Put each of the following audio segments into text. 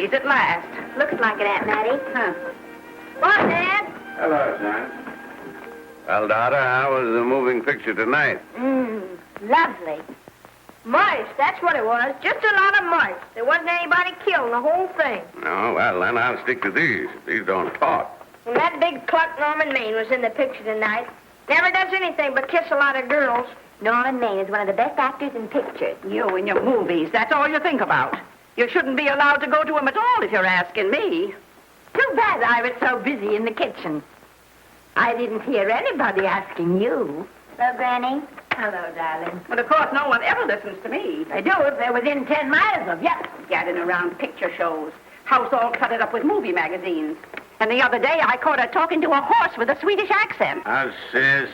movies at last. Looks like it, Aunt Mattie. Huh. What, Dad? Hello, son. Well, daughter, how was the moving picture tonight? Lovely. Mice, that's what it was. Just a lot of mice. There wasn't anybody killed in the whole thing. No, well, then I'll stick to these. These don't talk. And that big Clark Norman Maine was in the picture tonight. Never does anything but kiss a lot of girls. Norman Maine is one of the best actors in pictures. You and your movies, that's all you think about. You shouldn't be allowed to go to them at all if you're asking me. Too bad I was so busy in the kitchen. I didn't hear anybody asking you. Hello, Granny. Hello, darling. But of course, no one ever listens to me. They do if they're within 10 miles of you. Gadding around picture shows. House all cluttered up with movie magazines. And the other day, I caught her talking to a horse with a Swedish accent. Sis.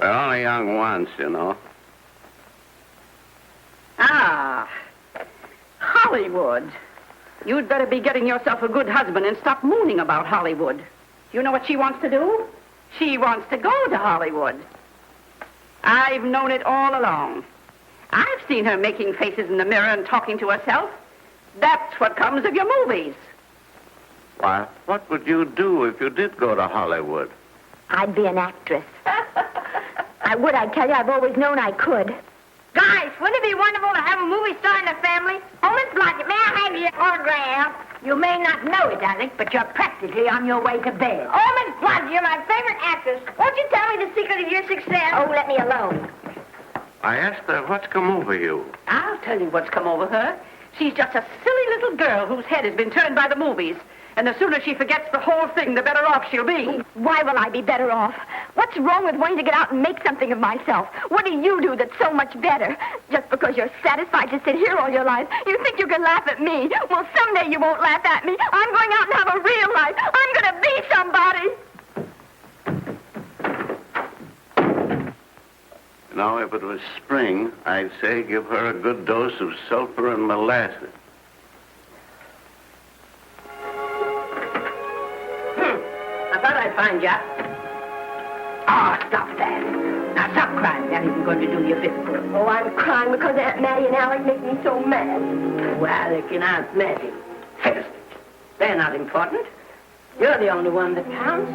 We're only young once, you know. Ah, Hollywood. You'd better be getting yourself a good husband and stop mooning about Hollywood. You know what she wants to do? She wants to go to Hollywood. I've known it all along. I've seen her making faces in the mirror and talking to herself. That's what comes of your movies. Why, what would you do if you did go to Hollywood? I'd be an actress. I would, I tell you. I've always known I could. Guys, wouldn't it be wonderful to have a movie star in the family? Oh, Miss Blodgett, may I have your autograph? You may not know it, Alec, but you're practically on your way to bed. Oh, Miss Blodgett, you're my favorite actress. Won't you tell me the secret of your success? Oh, let me alone. I asked her what's come over you. I'll tell you what's come over her. She's just a silly little girl whose head has been turned by the movies. And the sooner she forgets the whole thing, the better off she'll be. Why will I be better off? What's wrong with wanting to get out and make something of myself? What do you do that's so much better? Just because you're satisfied to sit here all your life, you think you can laugh at me. Well, someday you won't laugh at me. I'm going out and have a real life. I'm going to be somebody. Now, if it was spring, I'd say give her a good dose of sulfur and molasses. I thought I'd find you. Oh, stop that. Now, stop crying. That isn't going to do you a bit good. Oh, I'm crying because Aunt Mattie and Alec make me so mad. Oh, Alec and Aunt Mattie. Fiddlesticks. They're not important. You're the only one that counts.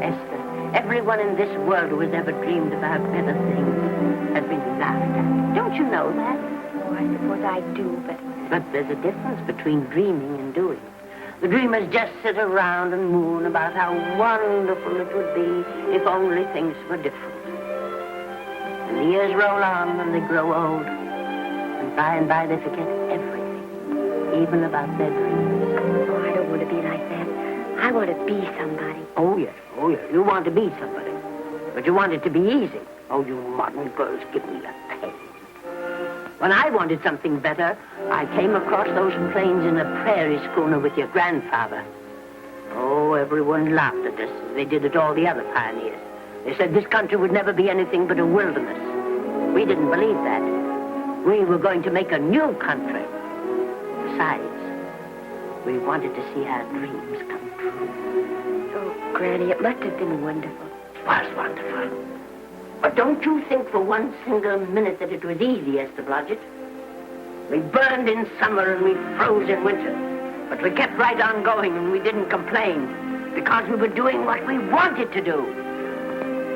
Esther, everyone in this world who has ever dreamed about better things has been laughed at. Don't you know that? Oh, I suppose I do, But there's a difference between dreaming and doing. The dreamers just sit around and moon about how wonderful it would be if only things were different. And the years roll on and they grow old. And by they forget everything, even about their dreams. Oh, I don't want to be like that. I want to be somebody. Oh, yes. You want to be somebody. But you want it to be easy. Oh, you modern girls, give me a pen. When I wanted something better, I came across those plains in a prairie schooner with your grandfather. Oh, everyone laughed at us as they did at all the other pioneers. They said this country would never be anything but a wilderness. We didn't believe that. We were going to make a new country. Besides, we wanted to see our dreams come true. Oh, Granny, it must have been wonderful. It was wonderful. But don't you think for one single minute that it was easy, Esther Blodgett? We burned in summer and we froze in winter. But we kept right on going and we didn't complain because we were doing what we wanted to do.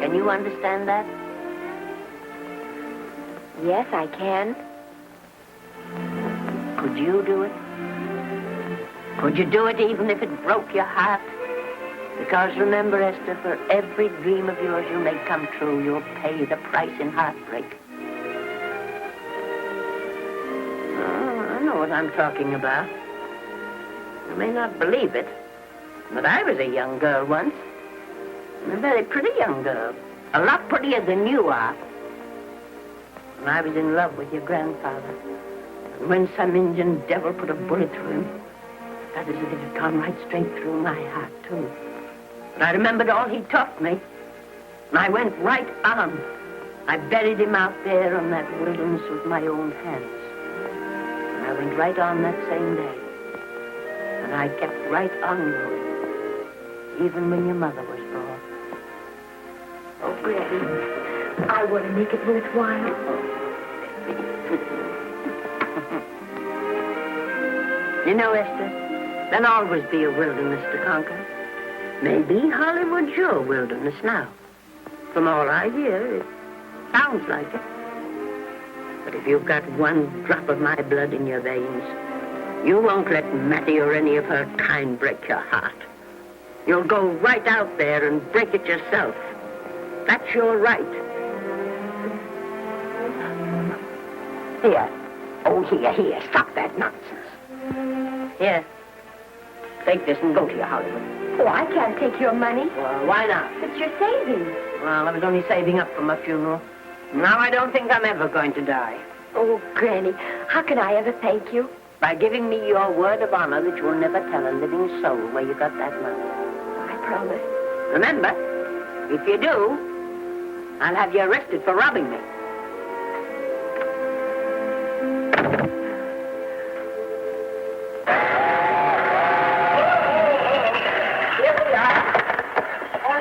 Can you understand that? Yes, I can. Could you do it? Could you do it even if it broke your heart? Because remember, Esther, for every dream of yours you make come true, you'll pay the price in heartbreak. Oh, I know what I'm talking about. You may not believe it, but I was a young girl once. A very pretty young girl. A lot prettier than you are. And I was in love with your grandfather. And when some Indian devil put a bullet through him, that is as if it had gone right straight through my heart, too. But I remembered all he taught me. And I went right on. I buried him out there on that wilderness with my own hands. And I went right on that same day. And I kept right on going. Even when your mother was born. Oh, Granny, I want to make it worthwhile. You know, Esther, there'll always be a wilderness to conquer. Maybe Hollywood's your wilderness now. From all I hear, it sounds like it. But if you've got one drop of my blood in your veins, you won't let Mattie or any of her kind break your heart. You'll go right out there and break it yourself. That's your right. Here. Oh, here. Stop that nonsense. Here. Take this and go to your Hollywood. Oh, I can't take your money. Well, why not? It's your savings. Well, I was only saving up for my funeral. Now I don't think I'm ever going to die. Oh, Granny, how can I ever thank you? By giving me your word of honor that you'll never tell a living soul where you got that money. I promise. Remember, if you do, I'll have you arrested for robbing me. Here we are.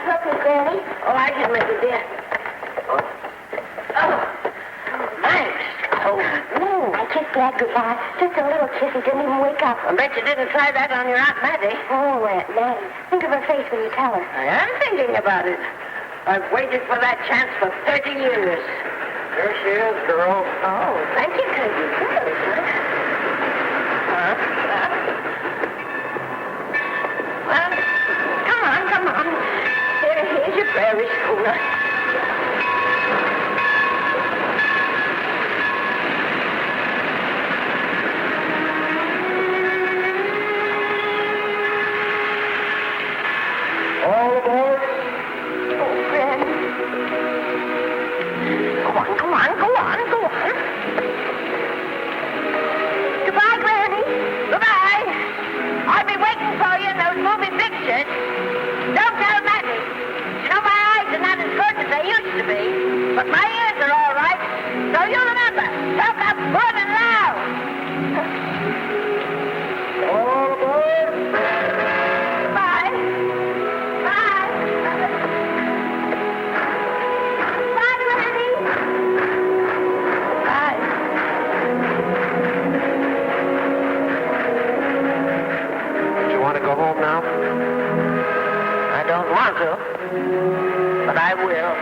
Help me, Granny. Oh, I can make it, dear. Oh, thanks. Oh, I kissed Dad goodbye. Just a little kiss. He didn't even wake up. I bet you didn't try that on your Aunt Mattie. Oh, Aunt Mattie. Think of her face when you tell her. I am thinking about it. I've waited for that chance for 30 years. Here she is, girl. Oh, thank you, Cousin. Well, come on. Here's your prairie schooner. All aboard. Oh, Granny. Go on. Goodbye, Granny. Goodbye. I'll be waiting for you in those movie pictures. Don't tell Mattie. You know, my eyes are not as good as they used to be, but my ears are all right. So you remember, talk up good and loud. All aboard. Bye. Bye. Bye, Granny. Bye. You want to go home now? I don't want to, but I will.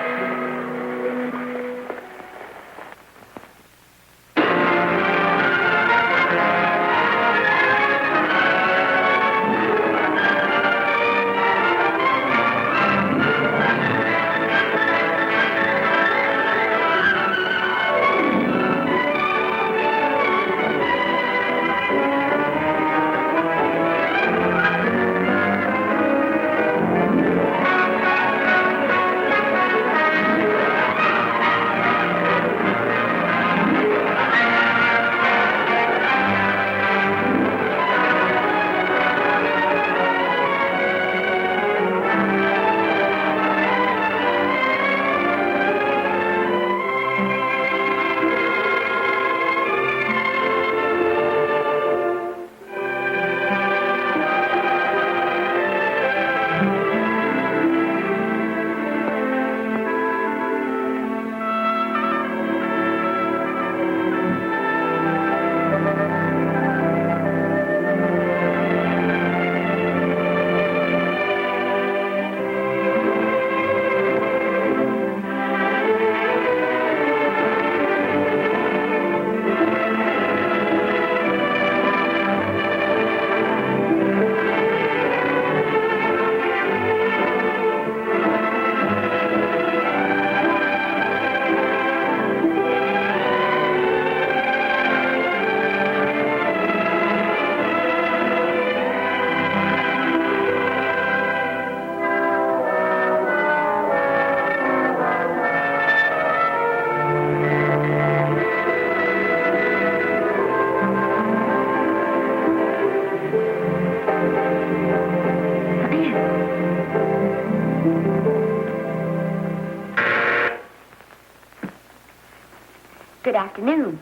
Good afternoon.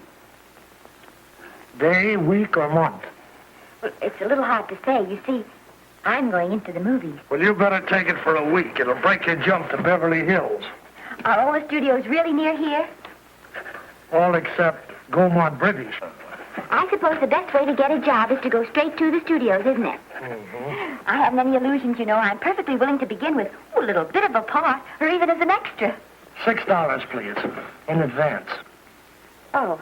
Day, week, or month? Well, it's a little hard to say. You see, I'm going into the movies. Well, you better take it for a week. It'll break your jump to Beverly Hills. Are all the studios really near here? All except Gaynor British. I suppose the best way to get a job is to go straight to the studios, isn't it? Mm-hmm. I haven't any illusions, you know. I'm perfectly willing to begin with a little bit of a part, or even as an extra. $6, please, in advance. Oh.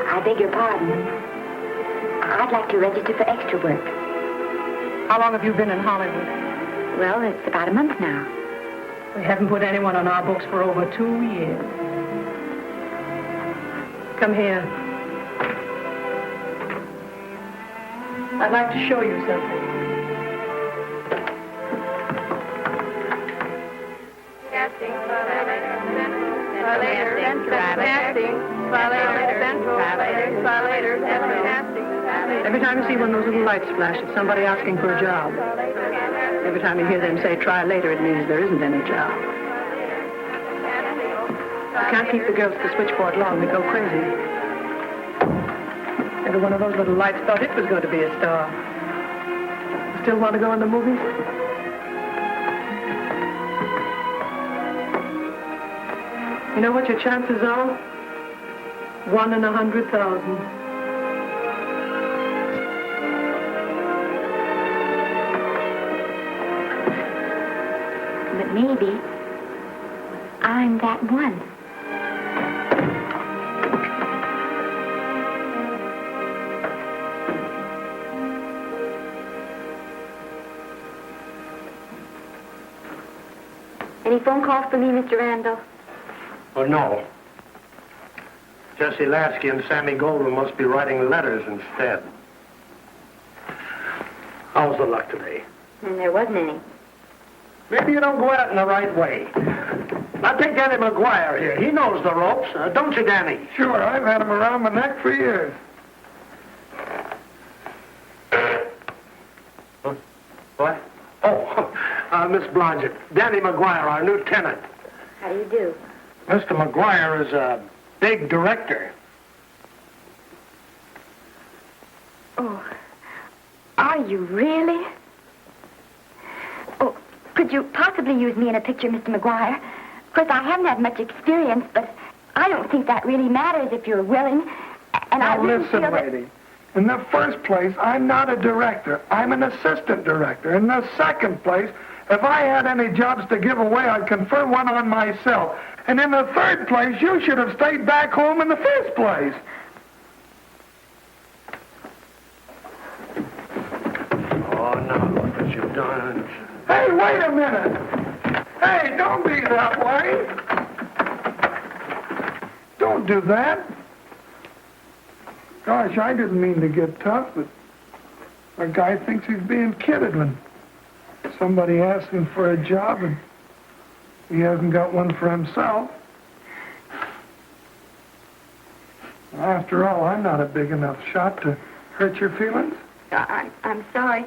I beg your pardon. I'd like to register for extra work. How long have you been in Hollywood? Well, it's about a month now. We haven't put anyone on our books for over 2 years. Come here. I'd like to show you something. Every time you see one of those little lights flash, it's somebody asking for a job. Every time you hear them say, try later, it means there isn't any job. You can't keep the girls at the switchboard long. They go crazy. Every one of those little lights thought it was going to be a star. Still want to go in the movies? You know what your chances are? 1 in 100,000. But maybe I'm that one. Any phone calls for me, Mr. Randall? Oh, no. Jesse Lasky and Sammy Goldwyn must be writing letters instead. How's the luck today? And there wasn't any. Maybe you don't go at it in the right way. Now take Danny McGuire here. He knows the ropes. Don't you, Danny? Sure, I've had him around my neck for years. Huh? What? Oh, Miss Blodgett. Danny McGuire, our new tenant. How do you do? Mr. McGuire is a big director. Oh, are you really? Oh, could you possibly use me in a picture, Mr. McGuire? Of course, I haven't had much experience, but I don't think that really matters if you're willing. And I Now really listen, feel that... lady. In the first place, I'm not a director. I'm an assistant director. In the second place, if I had any jobs to give away, I'd confer one on myself. And in the third place, you should have stayed back home in the first place. Oh, now look what you've done. Hey, wait a minute. Hey, don't be that way. Don't do that. Gosh, I didn't mean to get tough, but a guy thinks he's being kidded when somebody asks him for a job and he hasn't got one for himself. After all, I'm not a big enough shot to hurt your feelings. I'm sorry.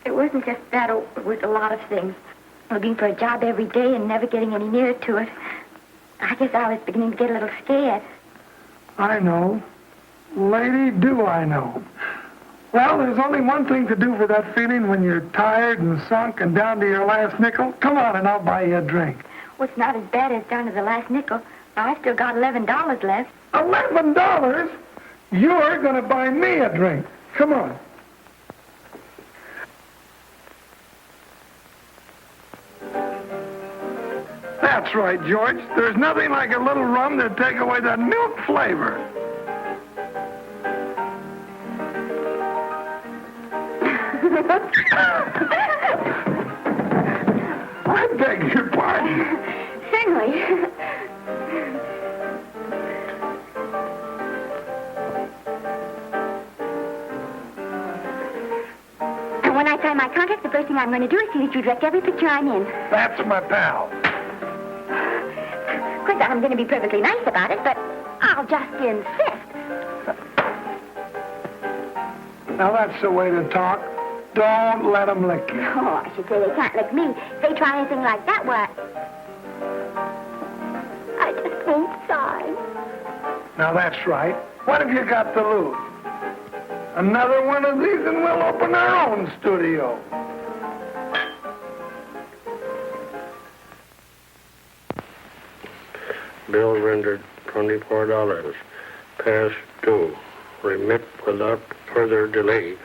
It wasn't just that. It was a lot of things. Looking for a job every day and never getting any nearer to it. I guess I was beginning to get a little scared. I know. Lady, do I know. Well, there's only one thing to do for that feeling when you're tired and sunk and down to your last nickel. Come on and I'll buy you a drink. Well, it's not as bad as down to the last nickel. I've still got $11 left. $11? You're going to buy me a drink. Come on. That's right, George. There's nothing like a little rum to take away that milk flavor. I beg your pardon. Certainly. The first thing I'm going to do is see that you direct every picture I'm in. That's my pal. Of course, I'm going to be perfectly nice about it, but I'll just insist. Now, that's the way to talk. Don't let them lick you. Oh, I should say they can't lick me. If they try anything like that, what? I just won't sign. Now, that's right. What have you got to lose? Another one of these and we'll open our own studio. Bill rendered $24. Past due. Remit without further delay.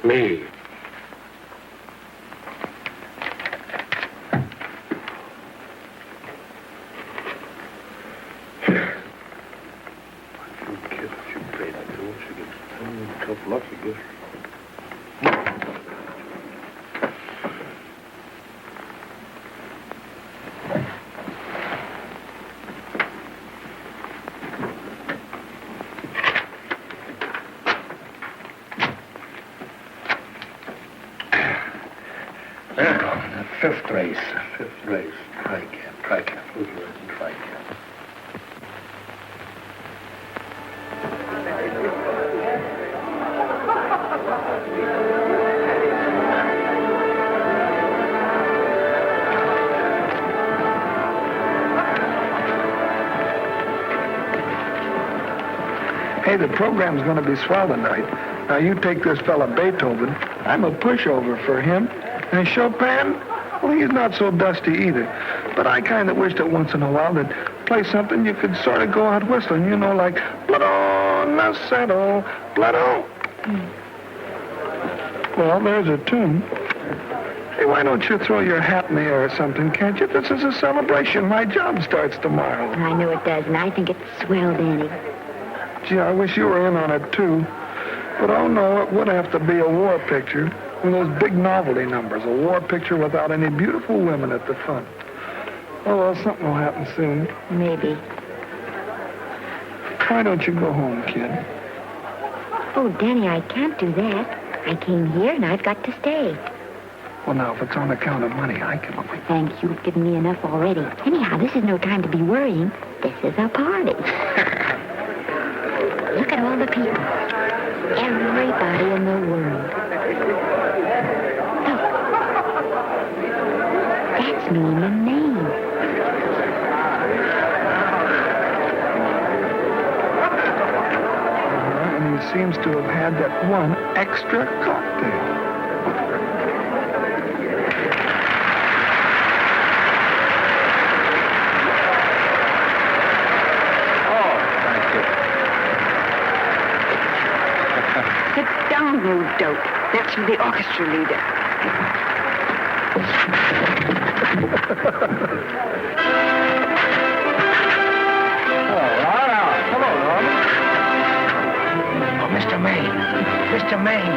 Me. Fifth race. Try again. Hey, the program's going to be swell tonight. Now, you take this fella Beethoven. I'm a pushover for him. And Chopin, well, he's not so dusty either. But I kind of wish that once in a while they'd play something you could sort of go out whistling, you know, like Blood on the Saddle, Blood on. Well, there's a tune. Hey, why don't you throw your hat in the air or something, can't you? This is a celebration. My job starts tomorrow. I know it does, and I think it's swell, Danny. Gee, I wish you were in on it, too. But, oh, no, it would have to be a war picture. One of those big novelty numbers, a war picture without any beautiful women at the front. Oh, well, something will happen soon. Maybe. Why don't you go home, kid? Oh, Danny, I can't do that. I came here, and I've got to stay. Well, now, if it's on account of money, I can... Oh, thank you. You've given me enough already. Anyhow, this is no time to be worrying. This is a party. Look at all the people. Everybody in the world. Look. That's me in the name. And he seems to have had that one extra cocktail. You dope. That's from the orchestra leader. Hello, Norman. Oh, Mr. Maine,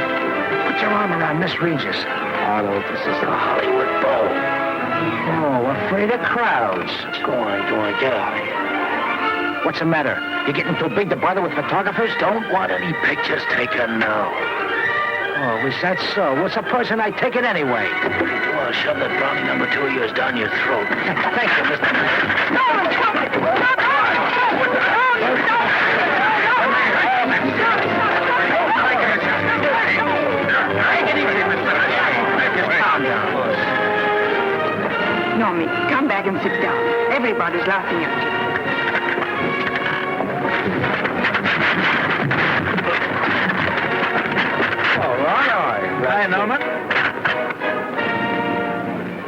put your arm around Miss Regis. Adolphe, this is the Hollywood Bowl. Oh, afraid of crowds. Go on, get out of here. What's the matter? You getting too big to bother with photographers? Don't want any pictures taken now. Oh, is that so? What's the person I take it anyway? Well, shove that Brownie number 2 of yours down your throat. Thank you, Mr. Normie, come back and sit down. Everybody's laughing at you. Hi, Norman.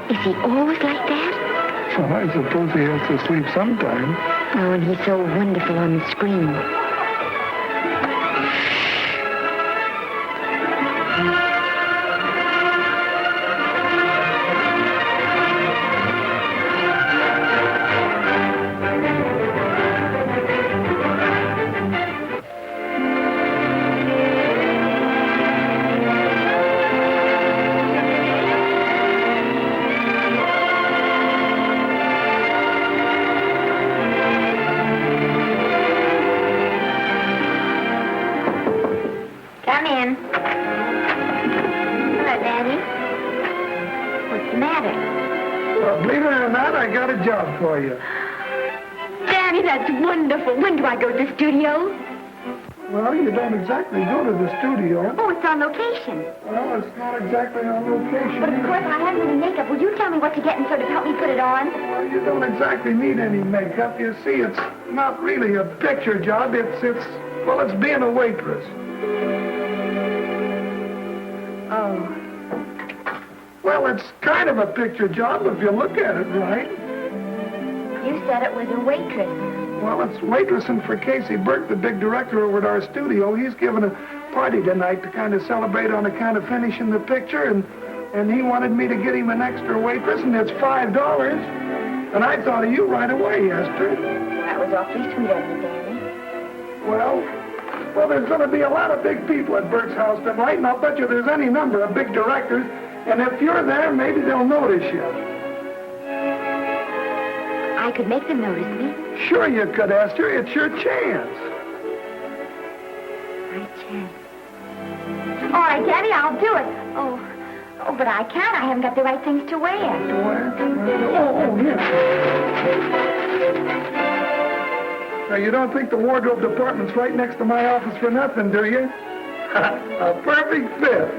Is he always like that? Well, I suppose he has to sleep sometime. Oh, and he's so wonderful on the screen. Well, believe it or not, I got a job for you. Daddy, that's wonderful. When do I go to the studio? Well, you don't exactly go to the studio. Oh, it's on location. Well, it's not exactly on location. But of course, I haven't any makeup. Will you tell me what to get and sort of help me put it on? Well, you don't exactly need any makeup. You see, it's not really a picture job. It's being a waitress. Oh. Well, it's kind of a picture job if you look at it right. You said it was a waitress. Well, it's waitressing for Casey Burke, the big director over at our studio. He's giving a party tonight to kind of celebrate on account of finishing the picture, and he wanted me to get him an extra waitress, and it's $5. And I thought of you right away, Esther. That was awfully sweet of you, Daddy. Well, there's going to be a lot of big people at Burke's house tonight, and I'll bet you there's any number of big directors, and if you're there, maybe they'll notice you. I could make them notice me. Sure you could, Esther. It's your chance. My chance. All right, Daddy, I'll do it. Oh, but I can't. I haven't got the right things to wear. Oh, yeah. Now, you don't think the wardrobe department's right next to my office for nothing, do you? A perfect fit.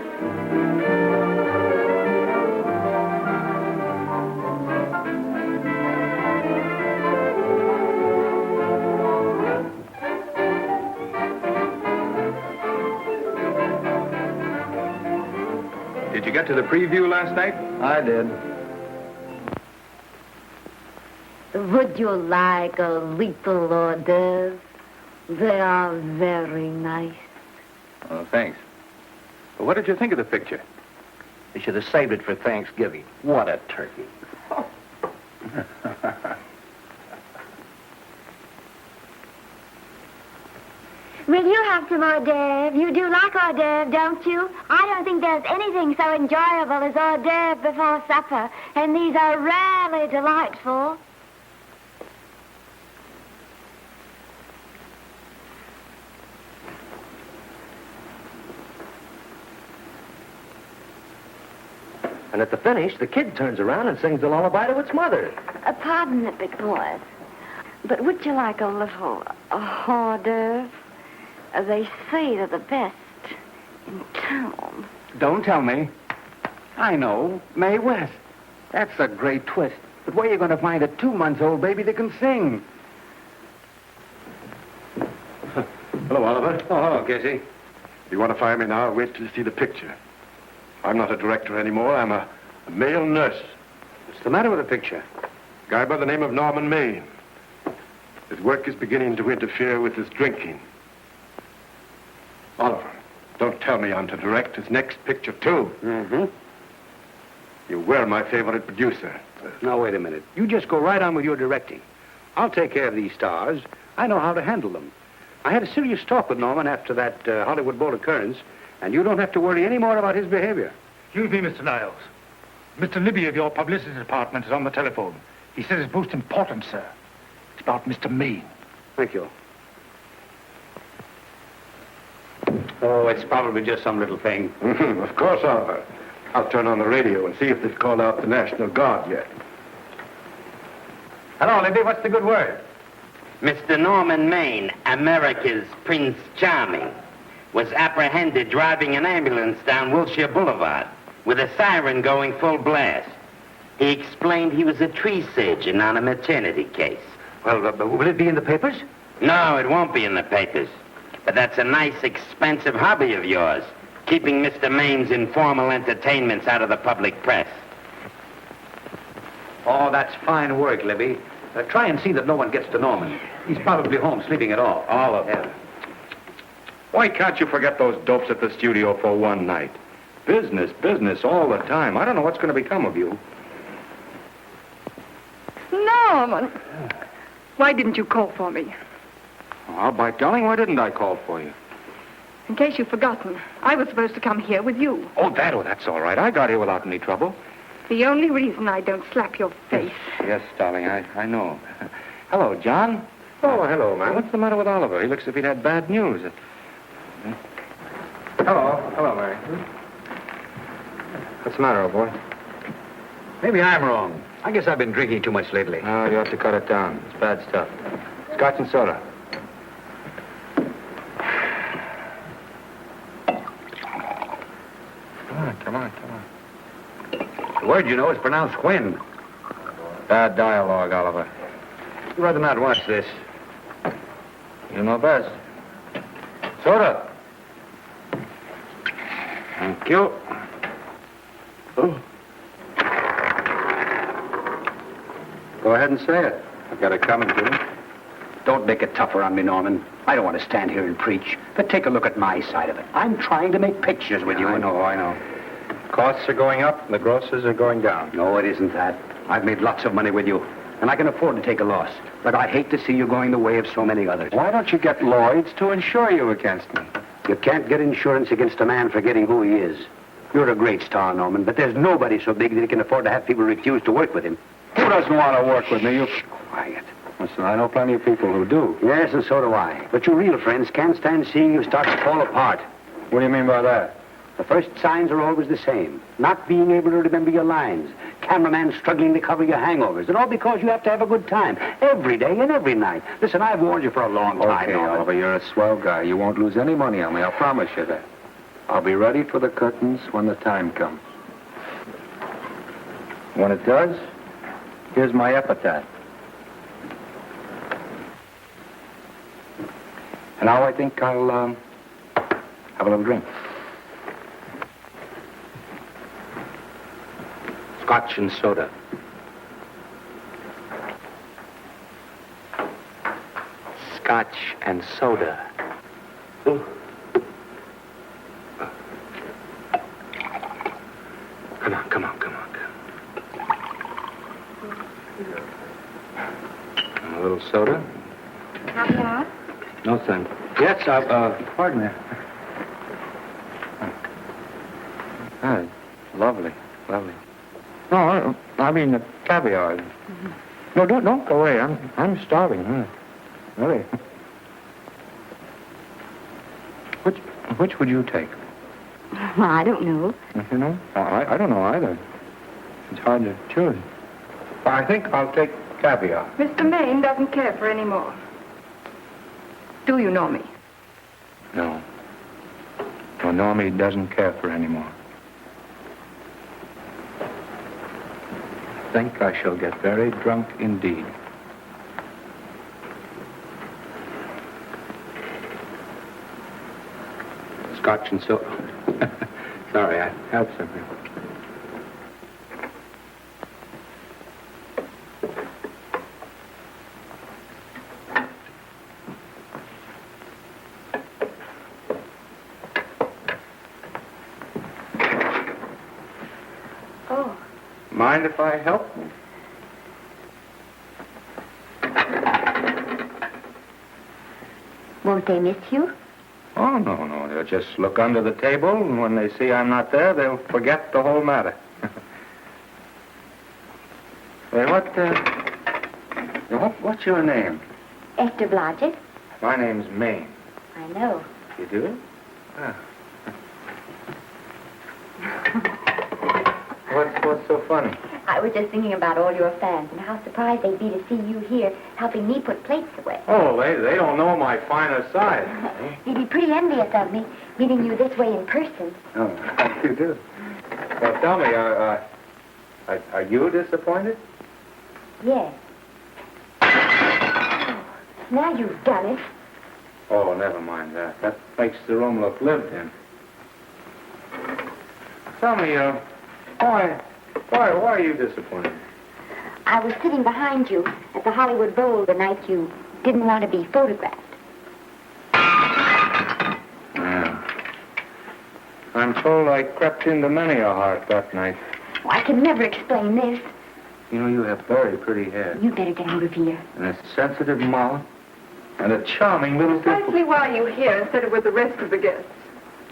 Did you get to the preview last night? I did. Would you like a little hors d'oeuvre? They are very nice. Oh, thanks. But what did you think of the picture? You should have saved it for Thanksgiving. What a turkey. Will you have some hors d'oeuvre? You do like hors d'oeuvre, don't you? I don't think there's anything so enjoyable as hors d'oeuvre before supper, and these are rarely delightful. And at the finish, the kid turns around and sings the lullaby to its mother. Pardon the big boys, but would you like a little hors d'oeuvre? They say they're the best in town. Don't tell me. I know. Mae West. That's a great twist. But where are you going to find a 2-month-old baby that can sing? Hello, Oliver. Oh, hello, Casey. You want to fire me now? Wait till you see the picture. I'm not a director anymore. I'm a male nurse. What's the matter with the picture? A guy by the name of Norman Maine. His work is beginning to interfere with his drinking. Oliver, don't tell me I'm to direct his next picture, too. Mm-hmm. You were my favorite producer. Now, wait a minute. You just go right on with your directing. I'll take care of these stars. I know how to handle them. I had a serious talk with Norman after that Hollywood Bowl occurrence, and you don't have to worry any more about his behavior. Excuse me, Mr. Niles. Mr. Libby of your publicity department is on the telephone. He says it's most important, sir. It's about Mr. Maine. Thank you. Oh, it's probably just some little thing. Of course, Oliver. I'll turn on the radio and see if they've called out the National Guard yet. Hello, Libby. What's the good word? Mr. Norman Maine, America's Prince Charming, was apprehended driving an ambulance down Wilshire Boulevard with a siren going full blast. He explained he was a tree surgeon on a maternity case. Well, will it be in the papers? No, it won't be in the papers. But that's a nice, expensive hobby of yours, keeping Mr. Maine's informal entertainments out of the public press. Oh, that's fine work, Libby. Try and see that no one gets to Norman. He's probably home sleeping it off. All of them. Why can't you forget those dopes at the studio for one night? Business, business all the time. I don't know what's going to become of you. Norman, why didn't you call for me? Oh, by golly, why didn't I call for you? In case you've forgotten, I was supposed to come here with you. Oh, that's all right. I got here without any trouble. The only reason I don't slap your face. Yes, darling, I know. Hello, John. Oh, hello, man. What's the matter with Oliver? He looks as if he'd had bad news. Hello, Mary. What's the matter, old boy? Maybe I'm wrong. I guess I've been drinking too much lately. No, you have to cut it down. It's bad stuff. Scotch and soda. Come on. The word, you know, is pronounced Quinn. Bad dialogue, Oliver. I'd rather not watch this. You know best. Soda. Thank you. Oh. Go ahead and say it. I've got it coming to you. Don't make it tougher on me, Norman. I don't want to stand here and preach, but take a look at my side of it. I'm trying to make pictures with you. I know. Costs are going up, and the grosses are going down. No, it isn't that. I've made lots of money with you, and I can afford to take a loss. But I hate to see you going the way of so many others. Why don't you get Lloyd's to insure you against me? You can't get insurance against a man forgetting who he is. You're a great star, Norman, but there's nobody so big that he can afford to have people refuse to work with him. Who doesn't want to work with me? You... Quiet. Listen, I know plenty of people who do. Yes, and so do I. But your real friends can't stand seeing you start to fall apart. What do you mean by that? The first signs are always the same. Not being able to remember your lines. Cameraman struggling to cover your hangovers. And all because you have to have a good time. Every day and every night. Listen, I've warned you for a long time, Okay, Norman. Oliver, you're a swell guy. You won't lose any money on me. I'll promise you that. I'll be ready for the curtains when the time comes. When it does, here's my epitaph. And now I think I'll, have a little drink. Scotch and soda. Scotch and soda. Come on. A little soda? Caviar? No, thanks. Yes, pardon me. Ah, lovely. No, I mean the caviar. Mm-hmm. No, don't go away. I'm starving. Huh? Really. Which would you take? Well, I don't know. You know? I don't know either. It's hard to choose. I think I'll take caviar. Mr. Maine doesn't care for any more. Do you know me? No. No, Normie doesn't care for any more. I think I shall get very drunk indeed. Scotch and soda. Sorry, I had something. Oh. Mind if I help? Won't they miss you? Oh, no. They'll just look under the table, and when they see I'm not there, they'll forget the whole matter. Hey, what's your name? Esther Blodgett. My name's Maine. I know. You do? Ah. What's so funny? I was just thinking about all your fans and how surprised they'd be to see you here helping me put plates away. Oh, they don't know my finer side. They'd be pretty envious of me, meeting you this way in person. Oh, you do? Well, tell me, are you disappointed? Yes. Oh, now you've done it. Oh, never mind that. That makes the room look lived in. Tell me, why are you disappointed? I was sitting behind you at the Hollywood Bowl the night you didn't want to be photographed. Yeah. I'm told I crept into many a heart that night. Oh, I can never explain this. You know, you have very pretty hair. You'd better get out of here. And a sensitive mouth. And a charming little Precisely why you're here instead of with the rest of the guests.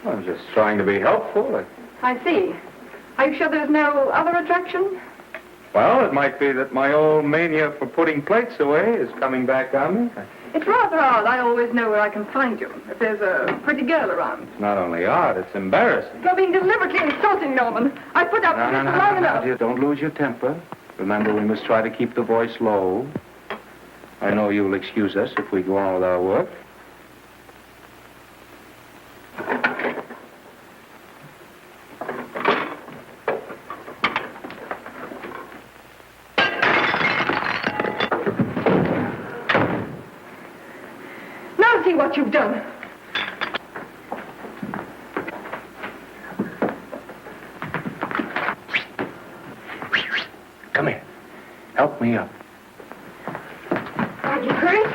I'm just trying to be helpful. I see. Are you sure there's no other attraction? Well, it might be that my old mania for putting plates away is coming back on me. It's rather odd. I always know where I can find you if there's a pretty girl around. It's not only odd, it's embarrassing. You're being deliberately insulting, Norman. I put up with this long enough. Dear, don't lose your temper. Remember, we must try to keep the voice low. I know you'll excuse us if we go on with our work. Now see what you've done. Come here. Help me up. Are you hurt?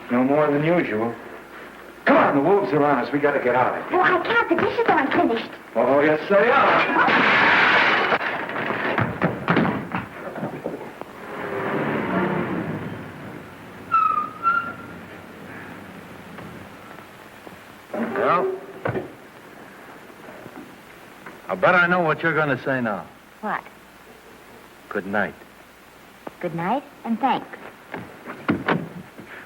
No more than usual. Come on, the wolves are on us. We gotta get out of here. Oh, I can't. The dishes aren't finished. Oh, yes, they are. Well, I bet I know what you're going to say now. What? Good night. Good night and thanks.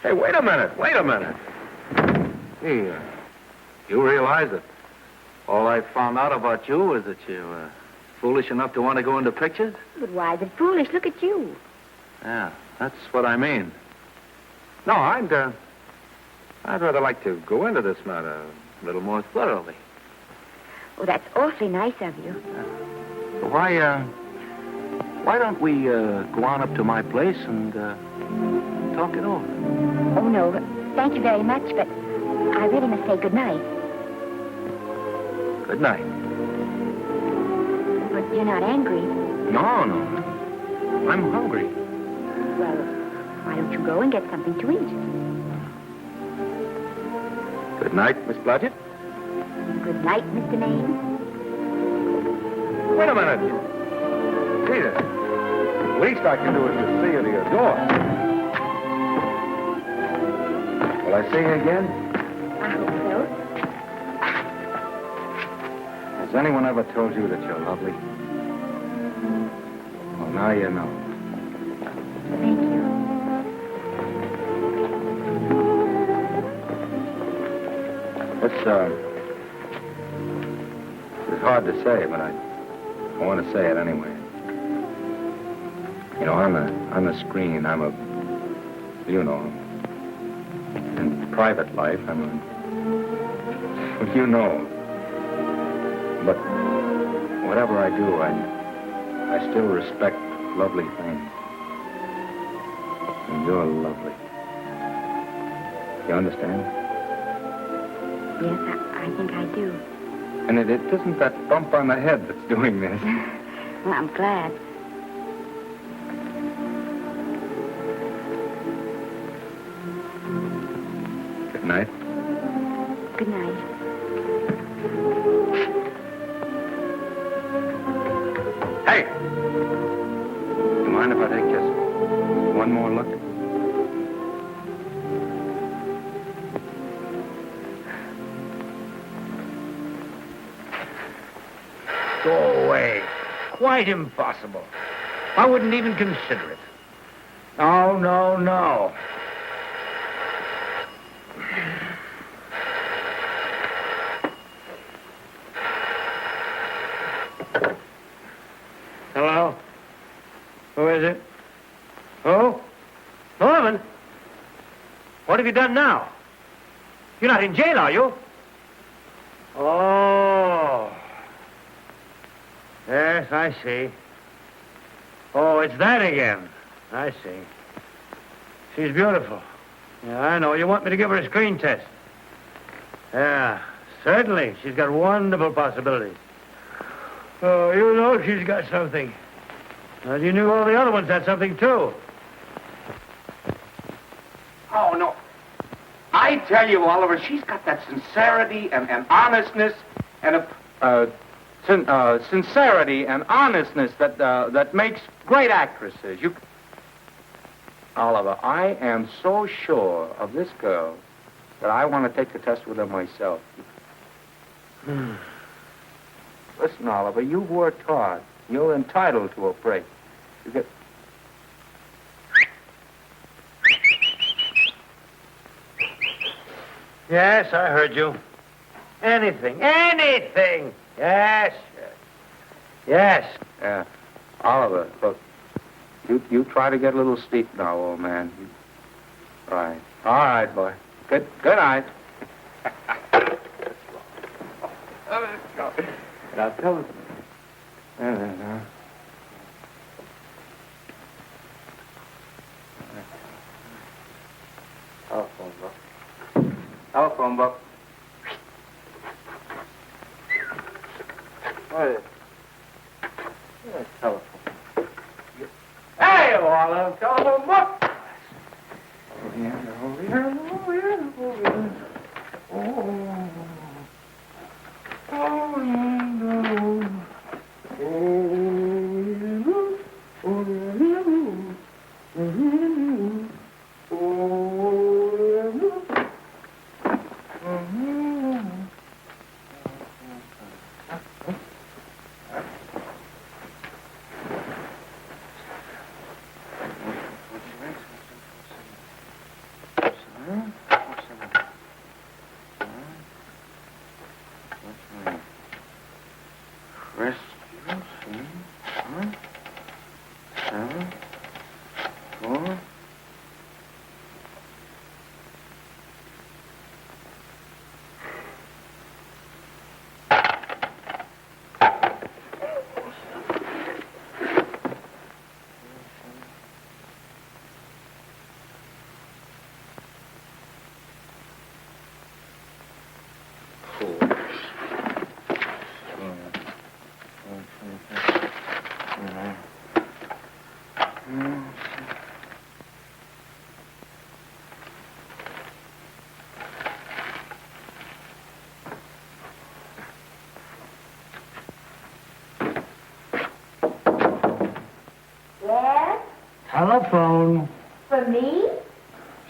Hey, wait a minute. Hey, you realize that all I found out about you is that you're foolish enough to want to go into pictures? But why is it foolish? Look at you. Yeah, that's what I mean. No, I'd rather like to go into this matter a little more thoroughly. Oh, that's awfully nice of you. Why don't we go on up to my place and talk it over? Oh, no. Thank you very much, but I really must say good night. Good night. But you're not angry. No. I'm hungry. Well, why don't you go and get something to eat? Good night, Miss Blodgett. Good night, Mr. Maine. Wait a minute. Peter, the least I can do is to see you to your door. Will I see you again? I hope so. Has anyone ever told you that you're lovely? Well, now you know. Thank you. It's hard to say, but I want to say it anyway. You know, on the screen, in private life, well, you know. But whatever I do, I still respect lovely things. And you're lovely. You understand? Yes, I think I do. And it isn't that bump on the head that's doing this. Well, I'm glad. Good night. Good night. Hey! You mind if I take just one more look? Go away. Quite impossible. I wouldn't even consider it. No. Hello? Who is it? Who? Norman? What have you done now? You're not in jail, are you? Oh. Yes, I see. Oh, it's that again. I see. She's beautiful. Yeah, I know. You want me to give her a screen test? Yeah, certainly. She's got wonderful possibilities. Oh, you know she's got something. Well, you knew all the other ones had something, too. Oh, no. I tell you, Oliver, she's got that sincerity and honestness and sincerity and honestness that makes great actresses. Oliver, I am so sure of this girl that I want to take the test with her myself. Listen, Oliver, you've worked hard. You're entitled to a break. You get... Yes, I heard you. Anything. Yes. Yeah. Oliver, look. You try to get a little sleep now, old man. Right. All right, boy. Good night. Now tell us. Telephone book. Telephone book. Hey, telephone. Hey, Olive, telephone book. Over here. Telephone. For me?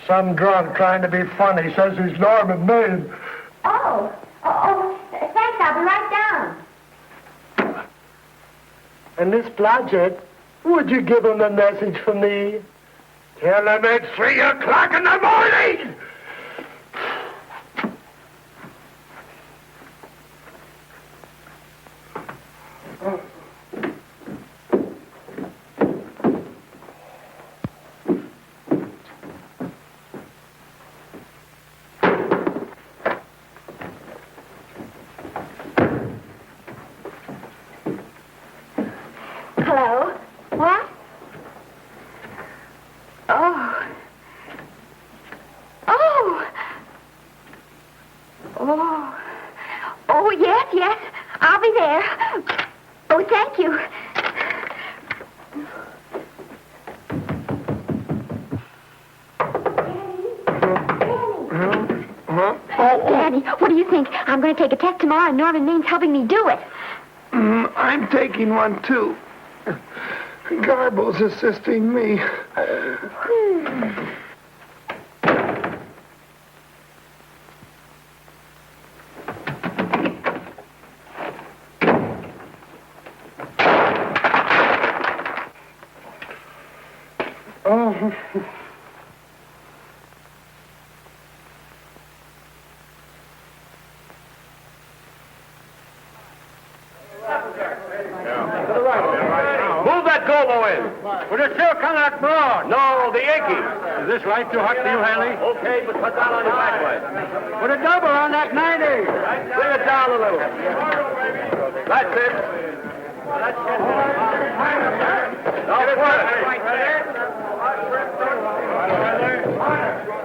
Some drunk trying to be funny says he's Norman Maine. Oh, thanks. I'll be right down. And this Blodgett, would you give him a message for me? Tell him it's 3 o'clock in the morning! Hello? What? Oh. Oh. Oh. Oh, yes. I'll be there. Oh, thank you. Daddy, what do you think? I'm going to take a test tomorrow, and Norman Maine's helping me do it. I'm taking one, too. Garble's assisting me. Oh. Move that gobo in. We're still Connacht Broad. No, the Yankees. Is this right too hot for you, Hanley? Okay, but cut down on your back way. Put a double on that 90. Bring it down a little. That's it. Now pull it.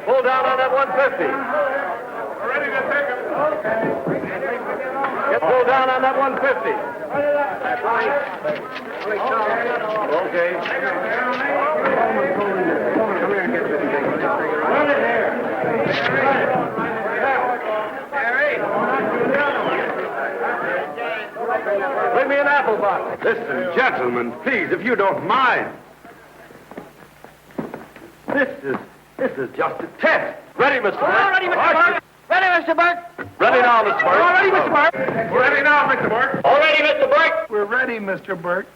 Pull down on that 150. Ready to take him. Get pulled down on that 150. Okay. Bring me an apple box. Listen, gentlemen, please, if you don't mind. This is just a test. Ready, Mr. Burke? All ready, Mr. Burke. Ready, Mr. Burke. Ready now, Mr. Burke. All ready, Mr. Burke. Ready now, Mr. Burke. All ready, Mr. Burke. We're ready, Mr. Burke.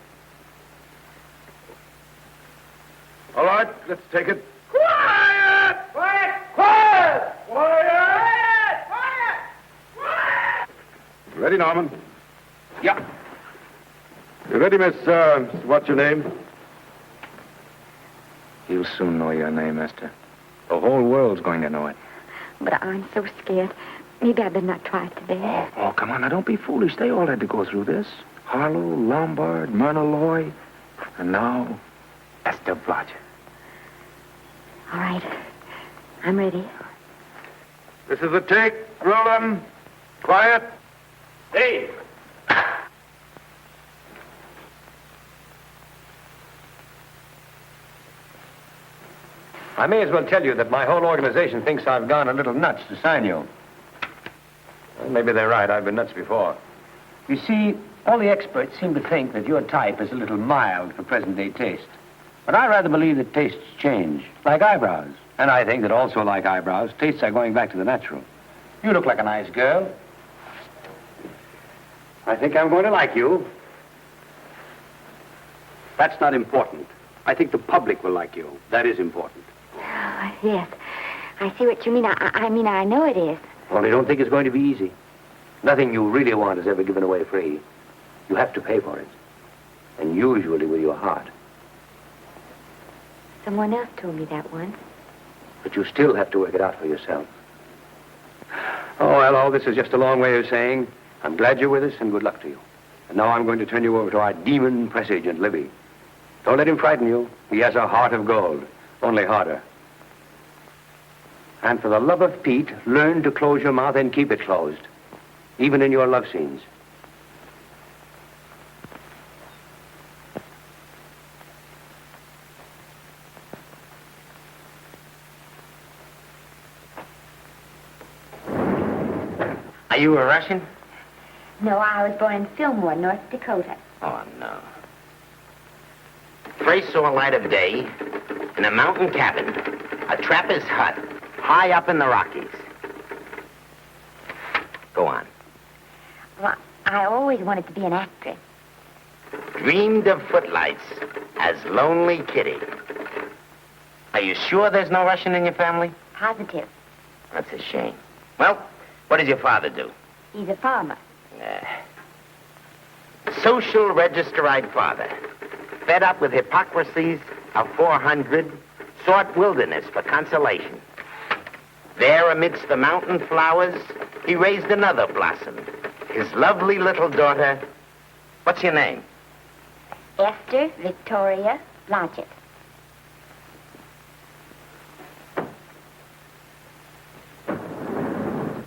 All right, let's take it. Quiet! Quiet! Quiet! Quiet! Quiet! Ready, Norman? Yeah. You ready, miss, what's your name? You'll soon know your name, Esther. The whole world's going to know it. But I'm so scared. Maybe I better not try it today. Oh, come on. Now, don't be foolish. They all had to go through this. Harlow, Lombard, Myrna Loy, and now Esther Blodgett. All right. I'm ready. This is the take. Roland. Quiet. Dave! I may as well tell you that my whole organization thinks I've gone a little nuts to sign you. Well, maybe they're right. I've been nuts before. You see, all the experts seem to think that your type is a little mild for present-day taste. But I rather believe that tastes change, like eyebrows. And I think that also, like eyebrows, tastes are going back to the natural. You look like a nice girl. I think I'm going to like you. That's not important. I think the public will like you. That is important. Oh, yes. I see what you mean. I mean, I know it is. Only don't think it's going to be easy. Nothing you really want is ever given away free. You have to pay for it. And usually with your heart. Someone else told me that once. But you still have to work it out for yourself. Oh, well, all this is just a long way of saying, I'm glad you're with us and good luck to you. And now I'm going to turn you over to our demon press agent, Libby. Don't let him frighten you. He has a heart of gold, only harder. And for the love of Pete, learn to close your mouth and keep it closed, even in your love scenes. Are you a Russian? No, I was born in Fillmore, North Dakota. Oh, no. First saw light of day in a mountain cabin, a trapper's hut, high up in the Rockies. Go on. Well, I always wanted to be an actress. Dreamed of footlights as Lonely Kitty. Are you sure there's no Russian in your family? Positive. That's a shame. Well, what does your father do? He's a farmer. Social registerite father. Fed up with hypocrisies of 400, sought wilderness for consolation. There, amidst the mountain flowers, he raised another blossom. His lovely little daughter. What's your name? Esther Victoria Blodgett.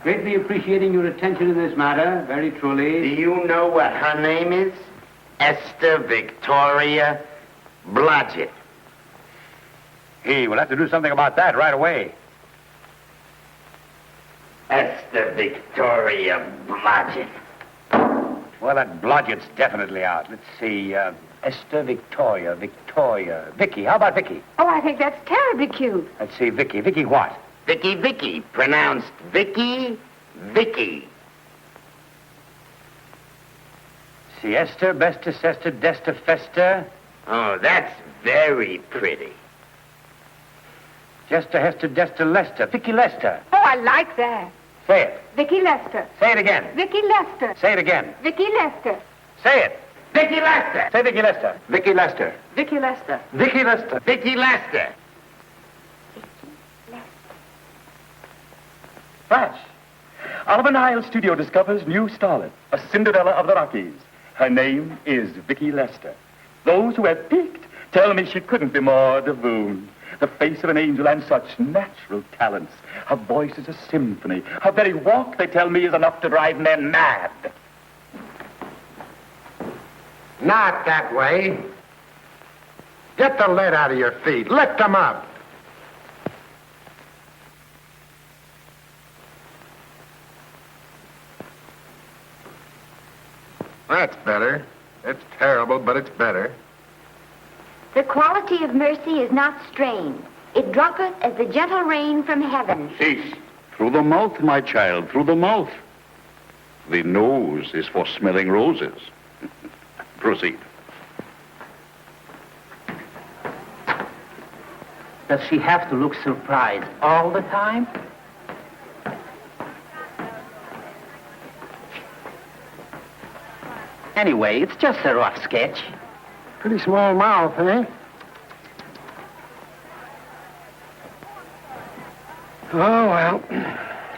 Greatly appreciating your attention in this matter, very truly. Do you know what her name is? Esther Victoria Blodgett. Hey, we'll have to do something about that right away. Esther Victoria Blodgett. Well, that Blodgett's definitely out. Let's see, Esther Victoria, Vicky. How about Vicky? Oh, I think that's terribly cute. Let's see, Vicky. Vicky what? Vicky, pronounced Vicky. See, Esther, Besta, Sester, Desta, Festa. Oh, that's very pretty. Jester, Hester, Desta, Lester. Vicky Lester. Oh, I like that. Say it. Vicky Lester. Say it again. Vicky Lester. Say it again. Vicky Lester. Say it. Vicky Lester. Say Vicky Lester. Vicky Lester. Vicky Lester. Vicky Lester. Vicky Lester. Flash. Oliver Nile Studio discovers new starlet, a Cinderella of the Rockies. Her name is Vicky Lester. Those who have peeked tell me she couldn't be more divined. The face of an angel and such natural talents. Her voice is a symphony. Her very walk, they tell me, is enough to drive men mad. Not that way. Get the lead out of your feet. Lift them up. That's better. It's terrible, but it's better. The quality of mercy is not strained. It droppeth as the gentle rain from heaven. Cease. Through the mouth, my child, through the mouth. The nose is for smelling roses. Proceed. Does she have to look surprised all the time? Anyway, it's just a rough sketch. Pretty small mouth, eh? Oh, well.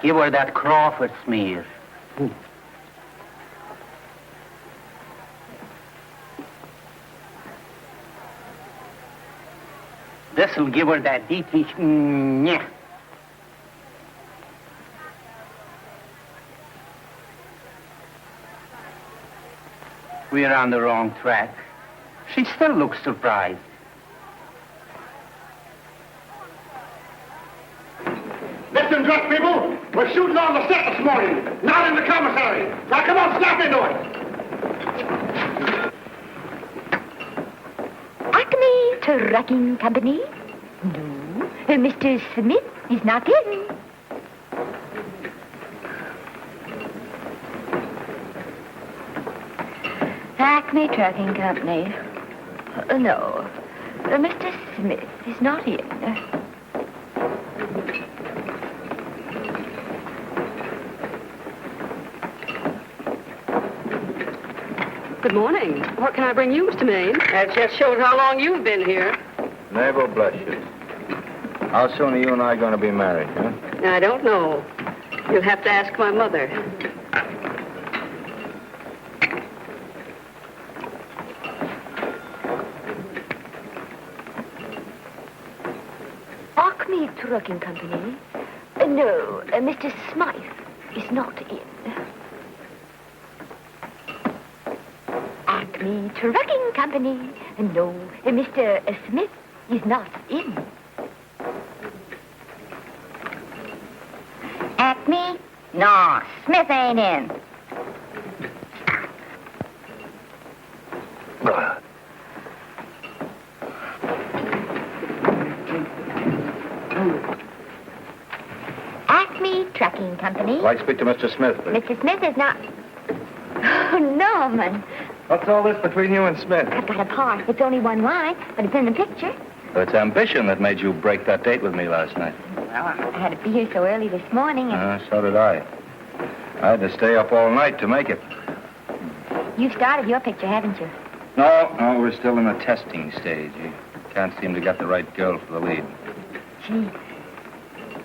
Give her that Crawford smear. This'll give her that Dietrich. Yeah. We're on the wrong track. She still looks surprised. Listen, dress people. We're shooting on the set this morning, not in the commissary. Now, come on, snap into it. Acme Trucking Company? No. Mr. Smith is not in. Acme Trucking Company. No. Mr. Smith is not in. Good morning. What can I bring you, Mr. Maine? That just shows how long you've been here. Neighbor, bless you. How soon are you and I going to be married, huh? I don't know. You'll have to ask my mother. Acme Trucking Company? No, Mr. Smythe is not in. Acme Trucking Company? No, Mr. Smith is not in. Acme? No, Smith ain't in. Acme Trucking Company? I'd like to speak to Mr. Smith, please. Mr. Smith is not... Oh, Norman. What's all this between you and Smith? I've got a part. It's only one line, but it's in the picture. It's ambition that made you break that date with me last night. Well, I had to be here so early this morning, and So did I. I had to stay up all night to make it. you've started your picture, haven't you? No, we're still in the testing stage. You can't seem to get the right girl for the lead. Gee,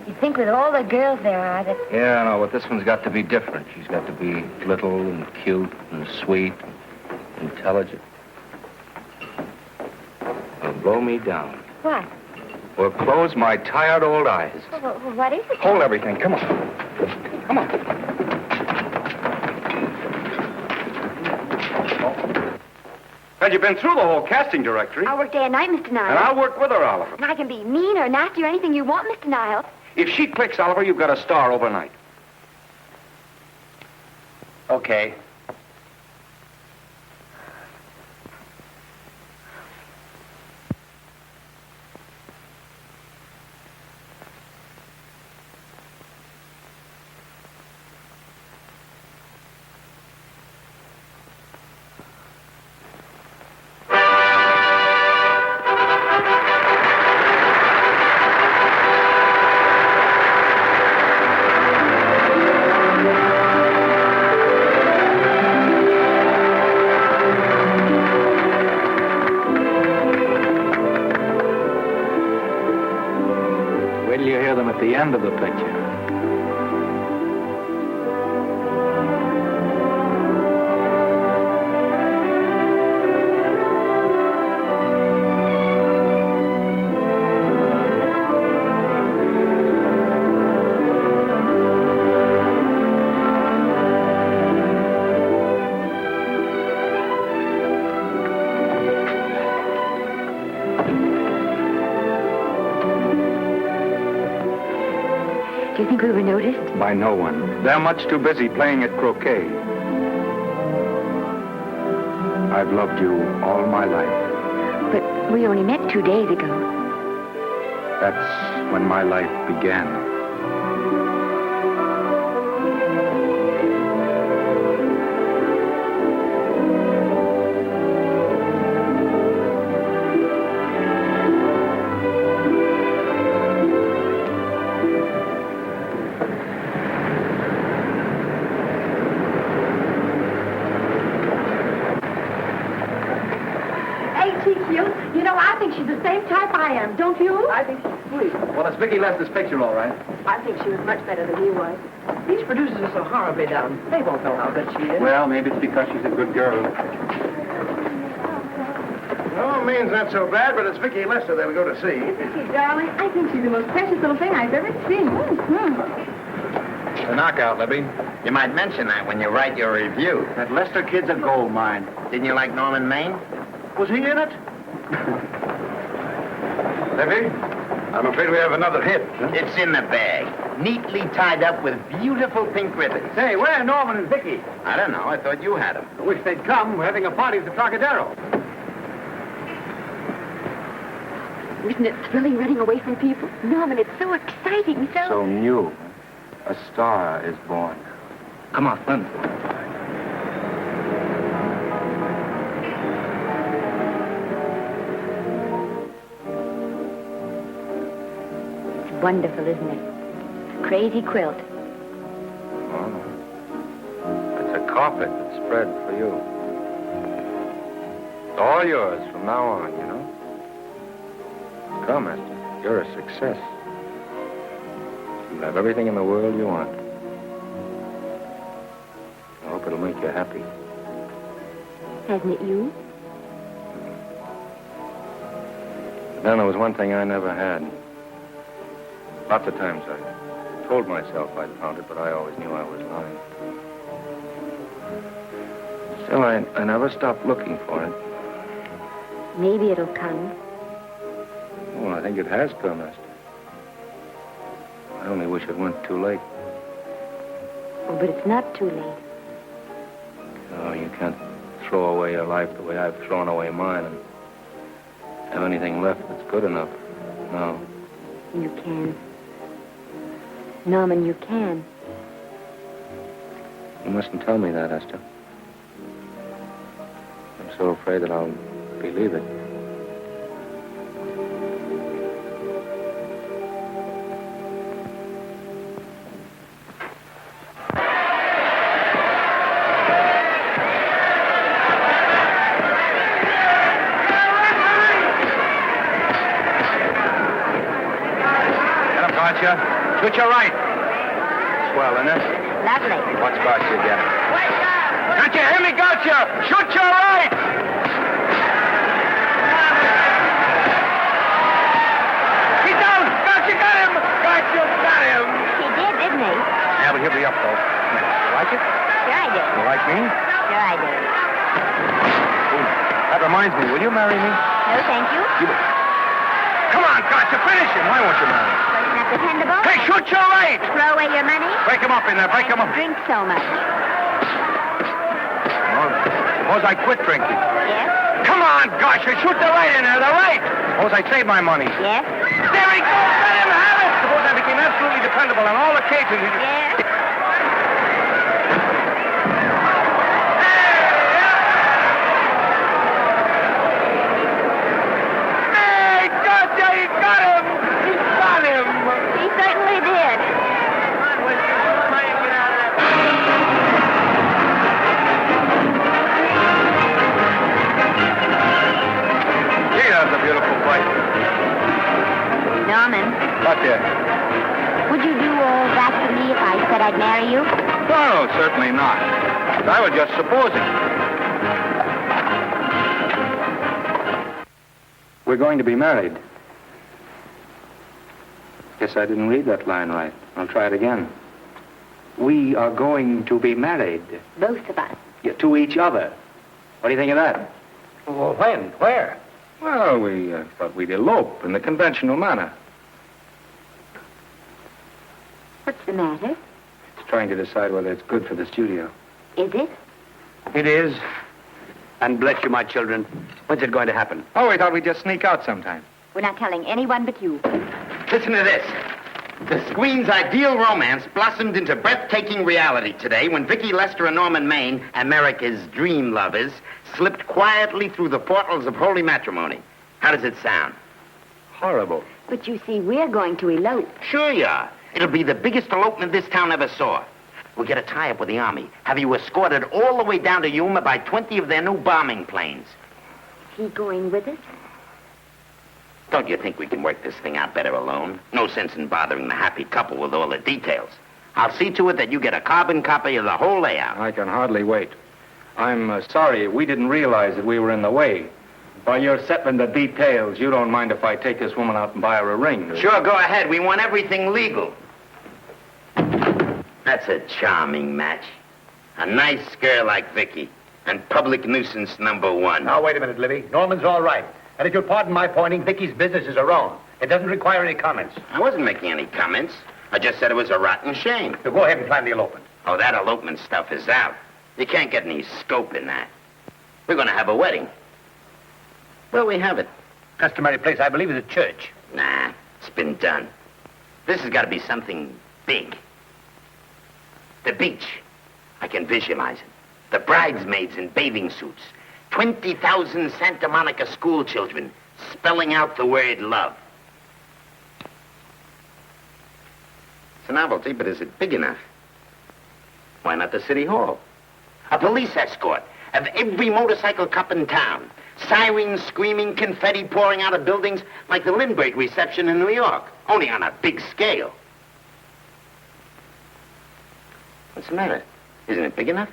you'd think with all the girls there are that... Yeah, I know, but this one's got to be different. She's got to be little and cute and sweet and intelligent. It'll blow me down. What? Will close my tired old eyes. Well, what is it? Hold everything. Come on. Come on. Had you been through the whole casting directory? I work day and night, Mr. Niles. And I'll work with her, Oliver. And I can be mean or nasty or anything you want, Mr. Niles. If she clicks, Oliver, you've got a star overnight. Okay. Wait till you hear them at the end of the picture. Do you think we were noticed? By no one. They're much too busy playing at croquet. I've loved you all my life. But we only met 2 days ago. That's when my life began. hope I am, don't you? I think she's sweet. Well, it's Vicki Lester's picture, all right. I think she was much better than he was. These producers are so horribly down. They won't know how good she is. Well, maybe it's because she's a good girl. No, Maine's not so bad, but it's Vicki Lester that we go to see. Isn't she, darling? I think she's the most precious little thing I've ever seen. It's a knockout, Libby. You might mention that when you write your review. That Lester kid's a gold mine. Didn't you like Norman Maine? Was he in it? Libby, I'm afraid we have another hit. It's in the bag, neatly tied up with beautiful pink ribbons. Say, where are Norman and Vicki? I don't know. I thought you had them. I wish they'd come. We're having a party at the Trocadero. Isn't it thrilling running away from people? Norman, it's so exciting, So new. A star is born. Come on, run. It's wonderful, isn't it? Crazy quilt. Oh. It's a carpet that's spread for you. It's all yours from now on, you know. Come, Esther. You're a success. You have everything in the world you want. I hope it'll make you happy. Hasn't it you? But then there was one thing I never had. Lots of times I told myself I'd found it, but I always knew I was lying. Still, I never stopped looking for it. Maybe it'll come. Well, I think it has come, Esther. I only wish it went too late. Oh, but it's not too late. No, you can't throw away your life the way I've thrown away mine and have anything left that's good enough. No. You can. Norman, you can. You mustn't tell me that, Esther. I'm so afraid that I'll believe it. Shoot your right. Swell, isn't it? Lovely. What spots you get? Can't you hear me, Gotcha? Shoot your right. He's down. Gotcha got him. Gotcha got him. He did, didn't he? Yeah, but he'll be up, though. You like it? Sure I did. You like me? Sure I did. That reminds me. Will you marry me? No, thank you. Come on, Gotcha. Finish him. Why won't you marry me? Wasn't that dependable? Hey, shoot your right. Throw away your money? Break him up in there. Break him up. Drink so much. Well, suppose I quit drinking. Yes? Come on, Gotcha. Shoot the right in there. The right. Suppose I save my money. Yes? There he goes. Let him have it. Suppose I became absolutely dependable on all occasions. Yes? Hey, Gotcha. He got him. He got him. He certainly did. Gee, that's a beautiful fight. Norman, What there? would you do all that for me if I said I'd marry you? No, certainly not. I was just supposing. We're going to be married. Guess I didn't read that line right. I'll try it again. We are going to be married. Both of us. Yeah, to each other. What do you think of that? Well, when? Where? Well, we thought we'd elope in the conventional manner. What's the matter? It's trying to decide whether it's good for the studio. Is it? It is. And bless you, my children. When's it going to happen? Oh, we thought we'd just sneak out sometime. We're not telling anyone but you. Listen to this. The screen's ideal romance blossomed into breathtaking reality today when Vicki Lester and Norman Maine, America's dream lovers, slipped quietly through the portals of holy matrimony. How does it sound? Horrible. But you see, we're going to elope. Sure you are. It'll be the biggest elopement this town ever saw. We'll get a tie-up with the Army, have you escorted all the way down to Yuma by 20 of their new bombing planes. Is he going with us? Don't you think we can work this thing out better alone? No sense in bothering the happy couple with all the details. I'll see to it that you get a carbon copy of the whole layout. I can hardly wait. I'm sorry we didn't realize that we were in the way. While you're settling the details, you don't mind if I take this woman out and buy her a ring, do you? Sure, go ahead. We want everything legal. That's a charming match. A nice girl like Vicky. And public nuisance #1. Now, wait a minute, Libby. Norman's all right. And if you'll pardon my pointing, Vicky's business is her own. It doesn't require any comments. I wasn't making any comments. I just said it was a rotten shame. So go ahead and plan the elopement. Oh, that elopement stuff is out. You can't get any scope in that. We're going to have a wedding. Where'll we have it? Customary place, I believe, is a church. Nah, it's been done. This has got to be something big. The beach. I can visualize it. The bridesmaids in bathing suits. 20,000 Santa Monica school children spelling out the word love. It's a novelty, but is it big enough? Why not the city hall? A police escort of every motorcycle cop in town. Sirens screaming, confetti pouring out of buildings like the Lindbergh reception in New York, only on a big scale. What's the matter? Isn't it big enough?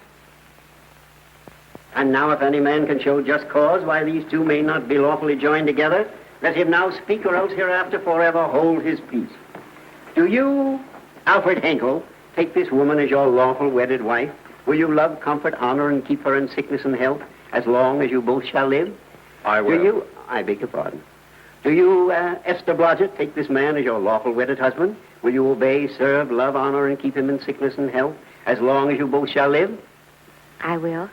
And now if any man can show just cause why these two may not be lawfully joined together, let him now speak or else hereafter forever hold his peace. Do you, Alfred Henkel, take this woman as your lawful wedded wife? Will you love, comfort, honor, and keep her in sickness and health as long as you both shall live? I will. Do you, I beg your pardon. Do you, Esther Blodgett, take this man as your lawful wedded husband? Will you obey, serve, love, honor, and keep him in sickness and health as long as you both shall live? I will.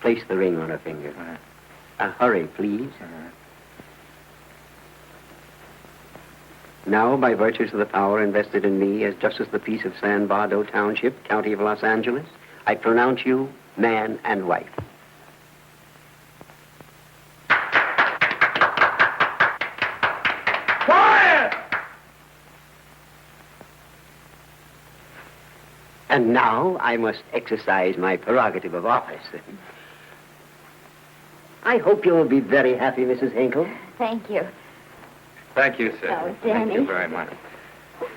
Place the ring on her finger. Hurry, please. Now, by virtues of the power invested in me as Justice of the Peace of San Bardo Township, County of Los Angeles, I pronounce you man and wife. Quiet! And now I must exercise my prerogative of office. I hope you'll be very happy, Mrs. Hinkle. Thank you. Thank you, sir. Oh, Thank you Danny. very much.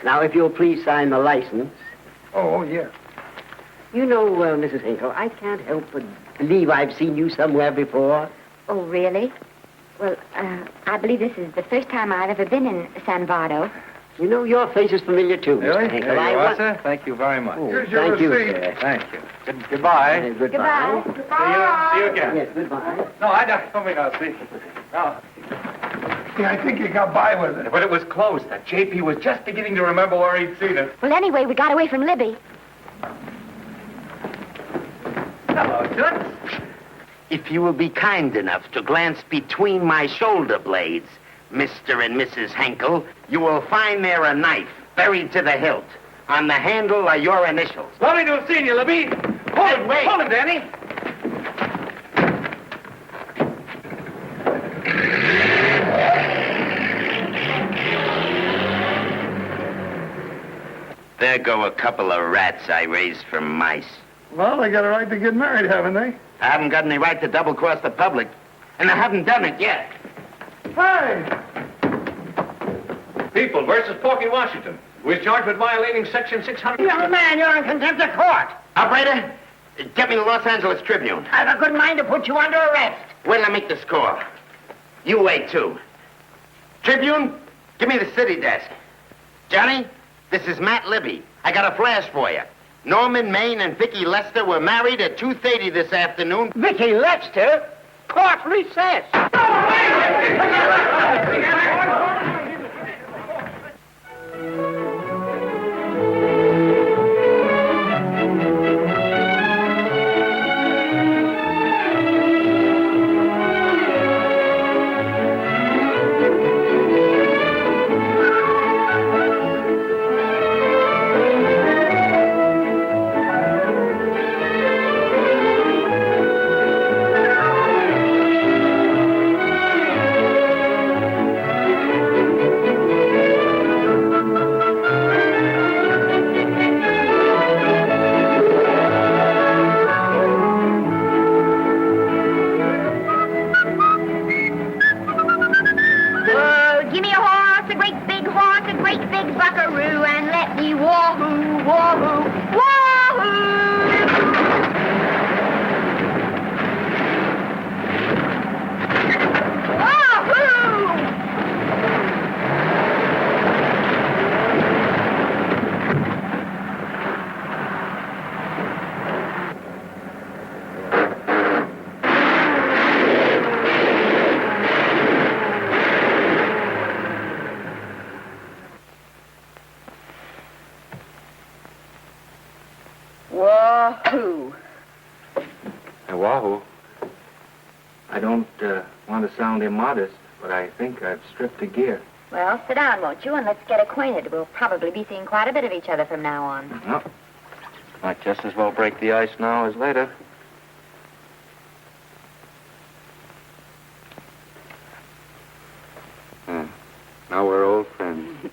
Now, if you'll please sign the license. Oh, yeah. You know, Mrs. Hinkle, I can't help but believe I've seen you somewhere before. Oh, really? Well, I believe this is the first time I've ever been in San Bardo. You know, your face is familiar, too, Really? Mr. Hinkle. There you are, sir. Thank you very much. Oh, Here's your thank you, receipt. sir. Thank you. Goodbye. Goodbye. See you again. Yes, goodbye. No, I don't. Come now, see. No. Yeah, I think you got by with it. But it was close. That JP was just beginning to remember where he'd seen it. Well, anyway, we got away from Libby. Hello, Toots. If you will be kind enough to glance between my shoulder blades, Mr. and Mrs. Henkel, you will find there a knife buried to the hilt. On the handle are your initials. Lovely to have seen you, Libby. Hold it, wait. Hold it, Danny. There go a couple of rats I raised from mice. Well, they got a right to get married, haven't they? I haven't got any right to double-cross the public, and I haven't done it yet. Hey! People versus Porky Washington, who is charged with violating Section 600. Young man, you're in contempt of court. Operator, get me the Los Angeles Tribune. I've a good mind to put you under arrest. Wait till I make the score. You wait, too. Tribune, give me the city desk. Johnny, this is Matt Libby. I got a flash for you. Norman Maine and Vicky Lester were married at 2:30 this afternoon. Vicky Lester? Court recess. a great big horse, a great big buckaroo, and let me wahoo, wahoo, wahoo! Wahoo! Hey, Wahoo. I don't want to sound immodest, but I think I've stripped a gear. Well, sit down, won't you, and let's get acquainted. We'll probably be seeing quite a bit of each other from now on. Well, might just as well break the ice now as later. Now we're old friends.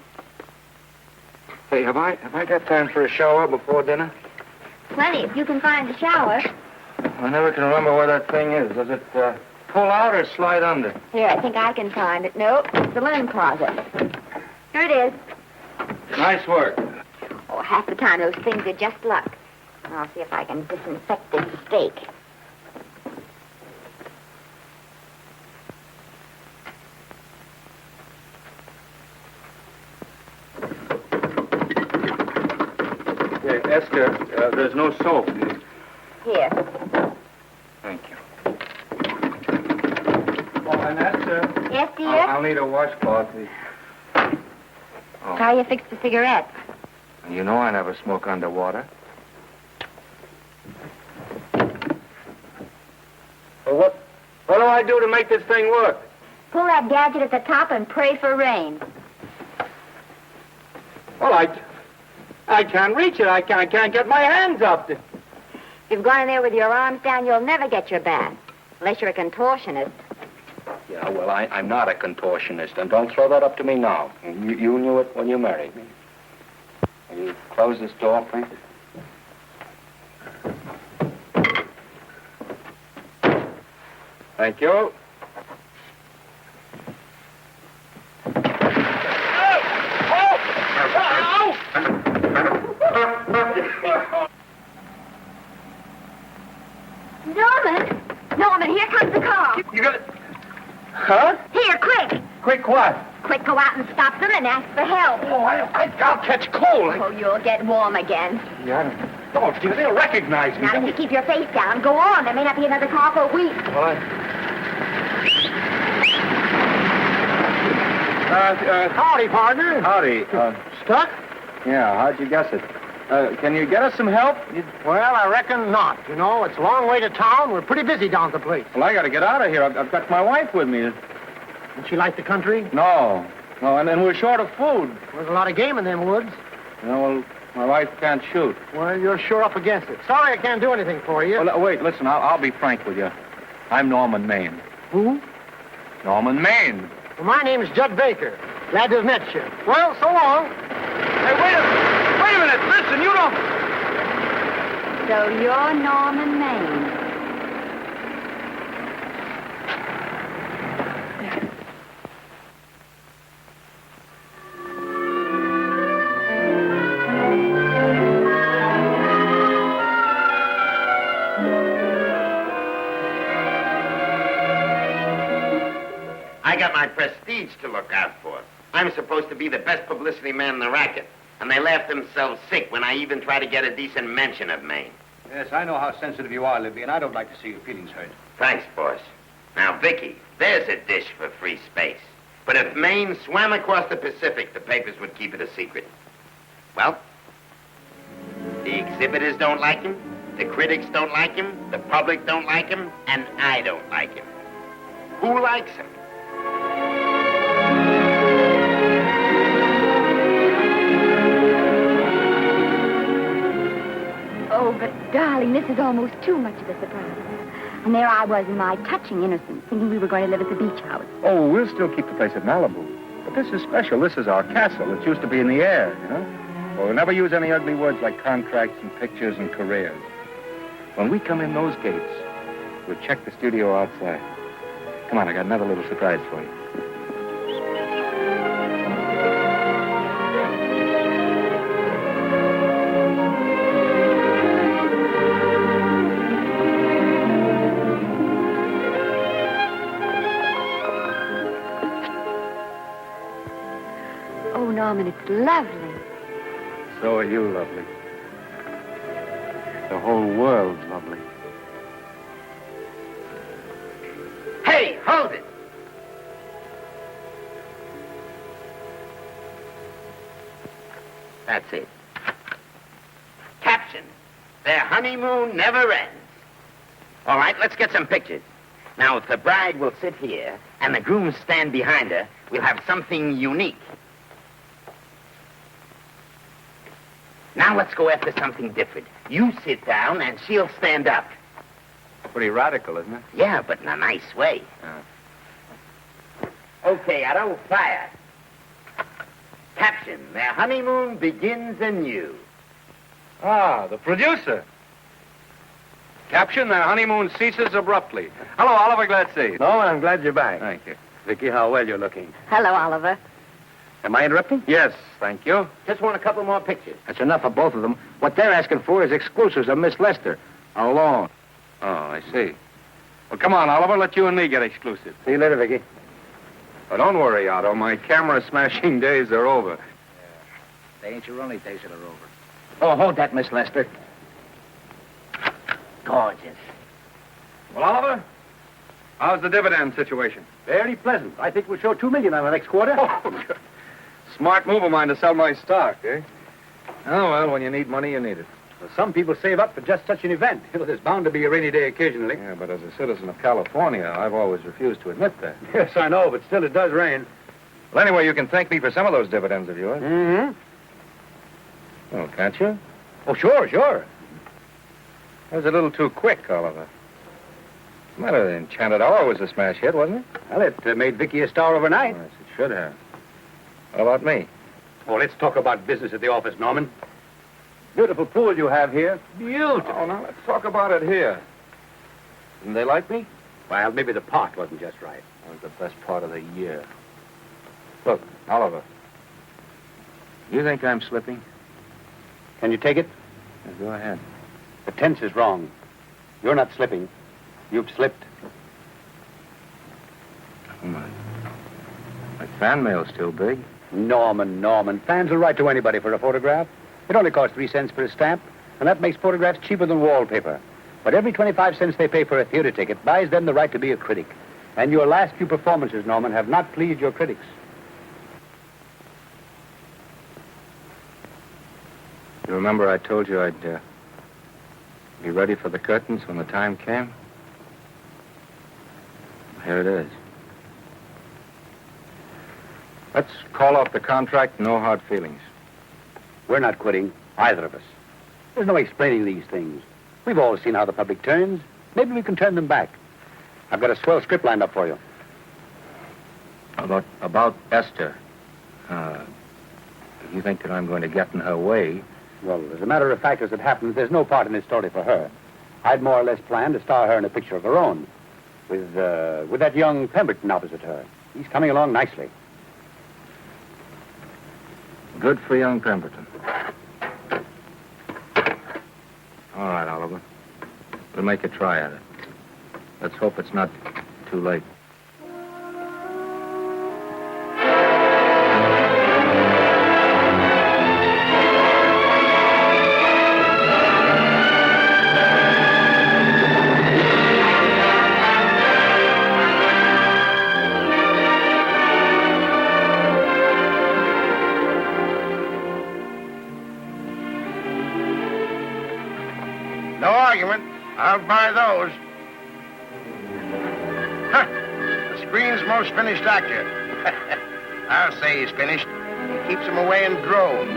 Hey, have I got time for a shower before dinner? Plenty, if you can find the shower. I never can remember where that thing is. Does it pull out or slide under? Here, I think I can find it. Nope, it's the linen closet. Here it is. Nice work. Oh, half the time those things are just luck. I'll see if I can disinfect this steak. Hey, Esther, there's no soap. Here. Thank you. Oh, and Esther. Yes, dear? I'll need a washcloth, please. Oh. How you fix the cigarette? You know I never smoke underwater. Well, what do I do to make this thing work? Pull that gadget at the top and pray for rain. Well, I can't reach it. I can't get my hands up. If you've gone in there with your arms down, you'll never get your bath. Unless you're a contortionist. Yeah, well, I'm not a contortionist, and don't throw that up to me now. You knew it when you married me. Will you close this door, please? Thank you. Norman, here comes the car. You got it? Huh? Here, quick. Quick what? Quick, go out and stop them and ask for help. Oh, I'll catch cold. Oh, you'll get warm again. Yeah, don't you? They'll recognize me. Now, if you keep your face down, go on. There may not be another car for a week. Well, Howdy, partner. Howdy. Stuck? Yeah, how'd you guess it? Can you get us some help? Well, I reckon not. You know, it's a long way to town. We're pretty busy down at the place. Well, I got to get out of here. I've got my wife with me. Does she like the country? No, and we're short of food. There's a lot of game in them woods. You know, well, my wife can't shoot. Well, you're sure up against it. Sorry I can't do anything for you. Well, wait, listen, I'll be frank with you. I'm Norman Maine. Who? Norman Maine. Well, my name's Judd Baker. Glad to have met you. Well, so long. Hey, wait a minute. Listen, you don't... So you're Norman Maine. I got my prestige to look out for. I'm supposed to be the best publicity man in the racket. And they laugh themselves sick when I even try to get a decent mention of Maine. Yes, I know how sensitive you are, Libby, and I don't like to see your feelings hurt. Thanks, boss. Now, Vicky, there's a dish for free space. But if Maine swam across the Pacific, the papers would keep it a secret. Well, the exhibitors don't like him, the critics don't like him, the public don't like him, and I don't like him. Who likes him? Oh, but darling, this is almost too much of a surprise. And there I was in my touching innocence, thinking we were going to live at the beach house. Oh, we'll still keep the place at Malibu. But this is special. This is our castle. It used to be in the air, you know? Well, we'll never use any ugly words like contracts and pictures and careers. When we come in those gates, we'll check the studio outside. Come on, I got another little surprise for you. Oh, Norman, it's lovely. So are you lovely. The whole world's lovely. Hey, hold it! That's it. Caption: their honeymoon never ends. All right, let's get some pictures. Now, if the bride will sit here and the groom stand behind her, we'll have something unique. Now let's go after something different. You sit down and she'll stand up. Pretty radical, isn't it? Yeah, but in a nice way. Okay, Otto, fire. Caption: their honeymoon begins anew. Ah, the producer. Caption: their honeymoon ceases abruptly. Hello, Oliver, glad to see you. Norman, I'm glad you're back. Thank you. Vicky, how well you're looking. Hello, Oliver. Am I interrupting? Yes, thank you. Just want a couple more pictures. That's enough of both of them. What they're asking for is exclusives of Miss Lester. Alone. Oh, I see. Well, come on, Oliver, let you and me get exclusive. See you later, Vicky. Oh, don't worry, Otto. My camera smashing days are over. They ain't your only days that are over. Oh, hold that, Miss Lester. Gorgeous. Well, Oliver, how's the dividend situation? Very pleasant. I think we'll show $2 million on the next quarter. Oh, smart move of mine to sell my stock, eh? Oh, well, when you need money, you need it. Well, some people save up for just such an event. You know, there's bound to be a rainy day occasionally. Yeah, but as a citizen of California, I've always refused to admit that. Yes, I know, but still it does rain. Well, anyway, you can thank me for some of those dividends of yours. Mm-hmm. Oh, can't you? Oh, sure. That was a little too quick, Oliver. The matter, the Enchanted Hour was a smash hit, wasn't it? Well, it made Vicky a star overnight. Yes, it should have. What about me? Oh, let's talk about business at the office, Norman. Beautiful pool you have here. Beautiful. Oh, now let's talk about it here. Didn't they like me? Well, maybe the pot wasn't just right. That was the best part of the year. Look, Oliver, you think I'm slipping? Can you take it? Yeah, go ahead. The tense is wrong. You're not slipping. You've slipped. Oh, my fan mail's still big. Norman. Fans will write to anybody for a photograph. It only costs 3 cents for a stamp, and that makes photographs cheaper than wallpaper. But every 25 cents they pay for a theater ticket buys them the right to be a critic. And your last few performances, Norman, have not pleased your critics. You remember I told you I'd be ready for the curtains when the time came? Here it is. Let's call off the contract, no hard feelings. We're not quitting, either of us. There's no explaining these things. We've all seen how the public turns. Maybe we can turn them back. I've got a swell script lined up for you. About Esther. If you think that I'm going to get in her way... Well, as a matter of fact, as it happens, there's no part in this story for her. I'd more or less planned to star her in a picture of her own. With that young Pemberton opposite her. He's coming along nicely. Good for young Pemberton. All right, Oliver. We'll make a try at it. Let's hope it's not too late. No argument. I'll buy those. Huh. The screen's most finished actor. I'll say he's finished. He keeps them away in droves.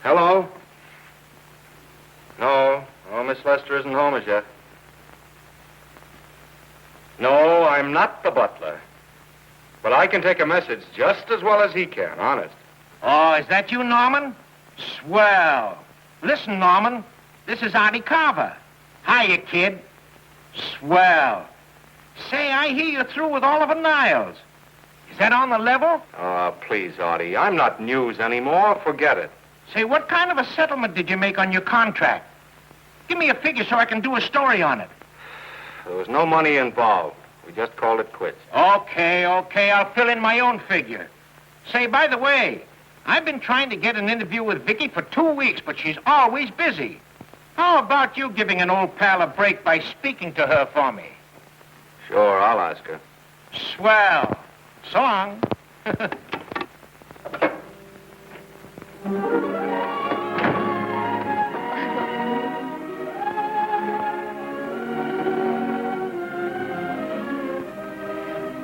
Hello? No, Miss Lester isn't home as yet. No, I'm not the butler. But I can take a message just as well as he can, honest. Oh, is that you, Norman? Swell. Listen, Norman, this is Artie Carver. Hiya, kid. Swell. Say, I hear you're through with Oliver Niles. Is that on the level? Please, Artie, I'm not news anymore. Forget it. Say, what kind of a settlement did you make on your contract? Give me a figure so I can do a story on it. There was no money involved. We just called it quits. Okay, I'll fill in my own figure. Say, by the way, I've been trying to get an interview with Vicky for 2 weeks, but she's always busy. How about you giving an old pal a break by speaking to her for me? Sure, I'll ask her. Swell. So long.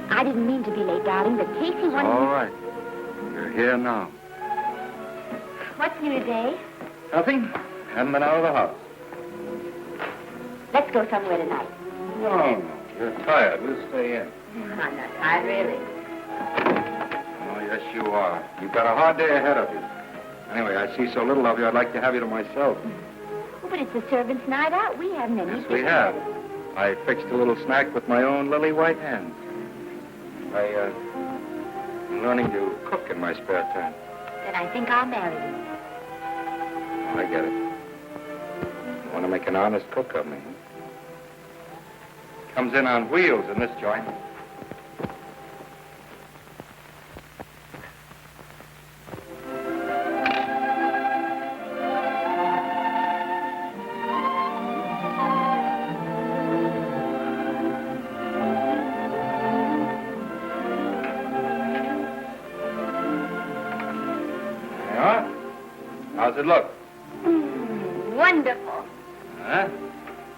I didn't mean to be late, darling, but Casey wanted... All right. You're here now. What's new today? Nothing. Haven't been out of the house. Let's go somewhere tonight. No. You're tired. We'll stay in. I'm not tired, really. Oh, yes, you are. You've got a hard day ahead of you. Anyway, I see so little of you, I'd like to have you to myself. Oh, but it's the servants' night out. We haven't any... Yes, we have. I fixed a little snack with my own lily white hands. I'm learning to cook in my spare time. Then I think I'll marry you. I get it. You want to make an honest cook of me. Comes in on wheels in this joint. How's it look? Wonderful. Huh?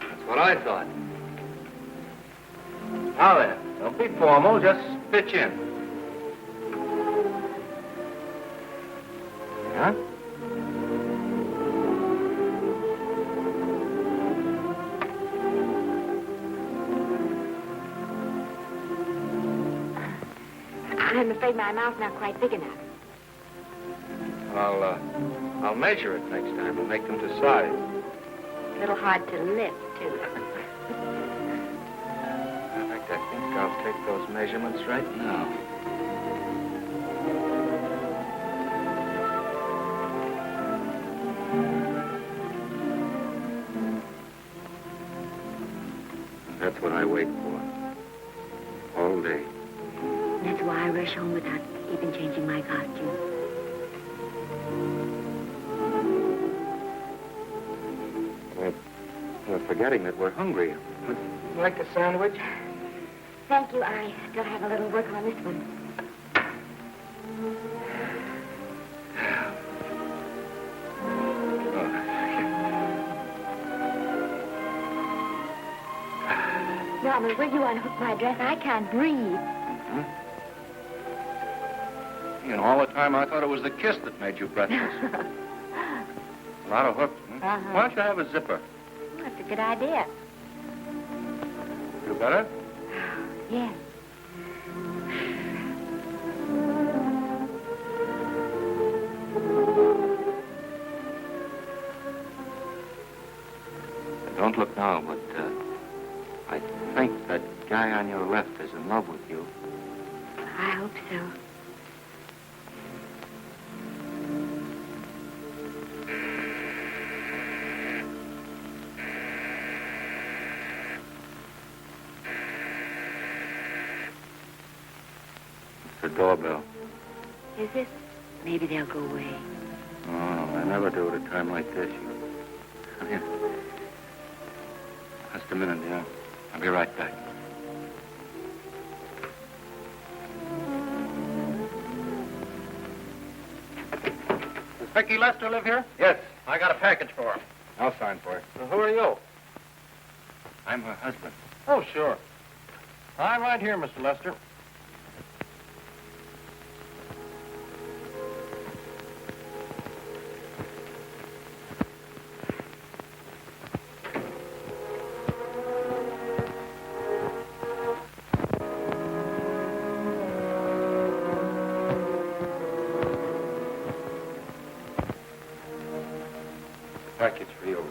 That's what I thought. Now then, don't be formal, just pitch in. Huh? I'm afraid my mouth's not quite big enough. I'll measure it next time and make them to size. A little hard to lift, too. In fact, I think I'll take those measurements right now. That's what I wait for. All day. That's why I rush home without even changing my costume. We're forgetting that we're hungry. Would you like a sandwich? Thank you. I still have a little work on this one. Norman, will you unhook my dress? I can't breathe. Hmm? You know, all the time I thought it was the kiss that made you breathless. A lot of hooks. Uh-huh. Why don't you have a zipper? That's a good idea. You better? Yes. Don't look now, but I think that guy on your left is in love with you. I hope so. It's the doorbell. Is it? Maybe they'll go away. Oh, I never do at a time like this. Come here. Just a minute, dear. I'll be right back. Does Vicky Lester live here? Yes. I got a package for her. I'll sign for it. Well, who are you? I'm her husband. Oh, sure. I'm right here, Mr. Lester. package for you.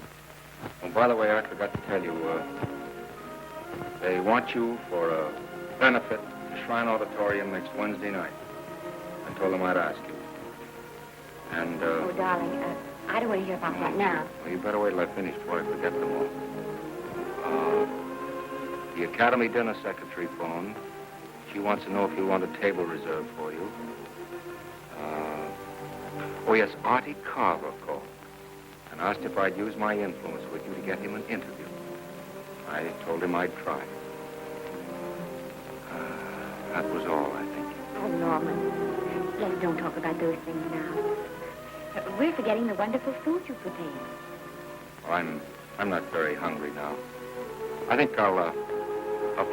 Oh, by the way, I forgot to tell you, they want you for a benefit at Shrine Auditorium next Wednesday night. I told them I'd ask you. And, Oh, darling, I don't want to hear about that now. well, you better wait till I finish before I forget them all. The Academy dinner secretary phoned. She wants to know if you want a table reserved for you. Oh, yes, Artie Carver called and asked if I'd use my influence with you to get him an interview. I told him I'd try. That was all, I think. Oh, Norman, let's don't talk about those things now. We're forgetting the wonderful food you prepared. Well, I'm not very hungry now. I think I'll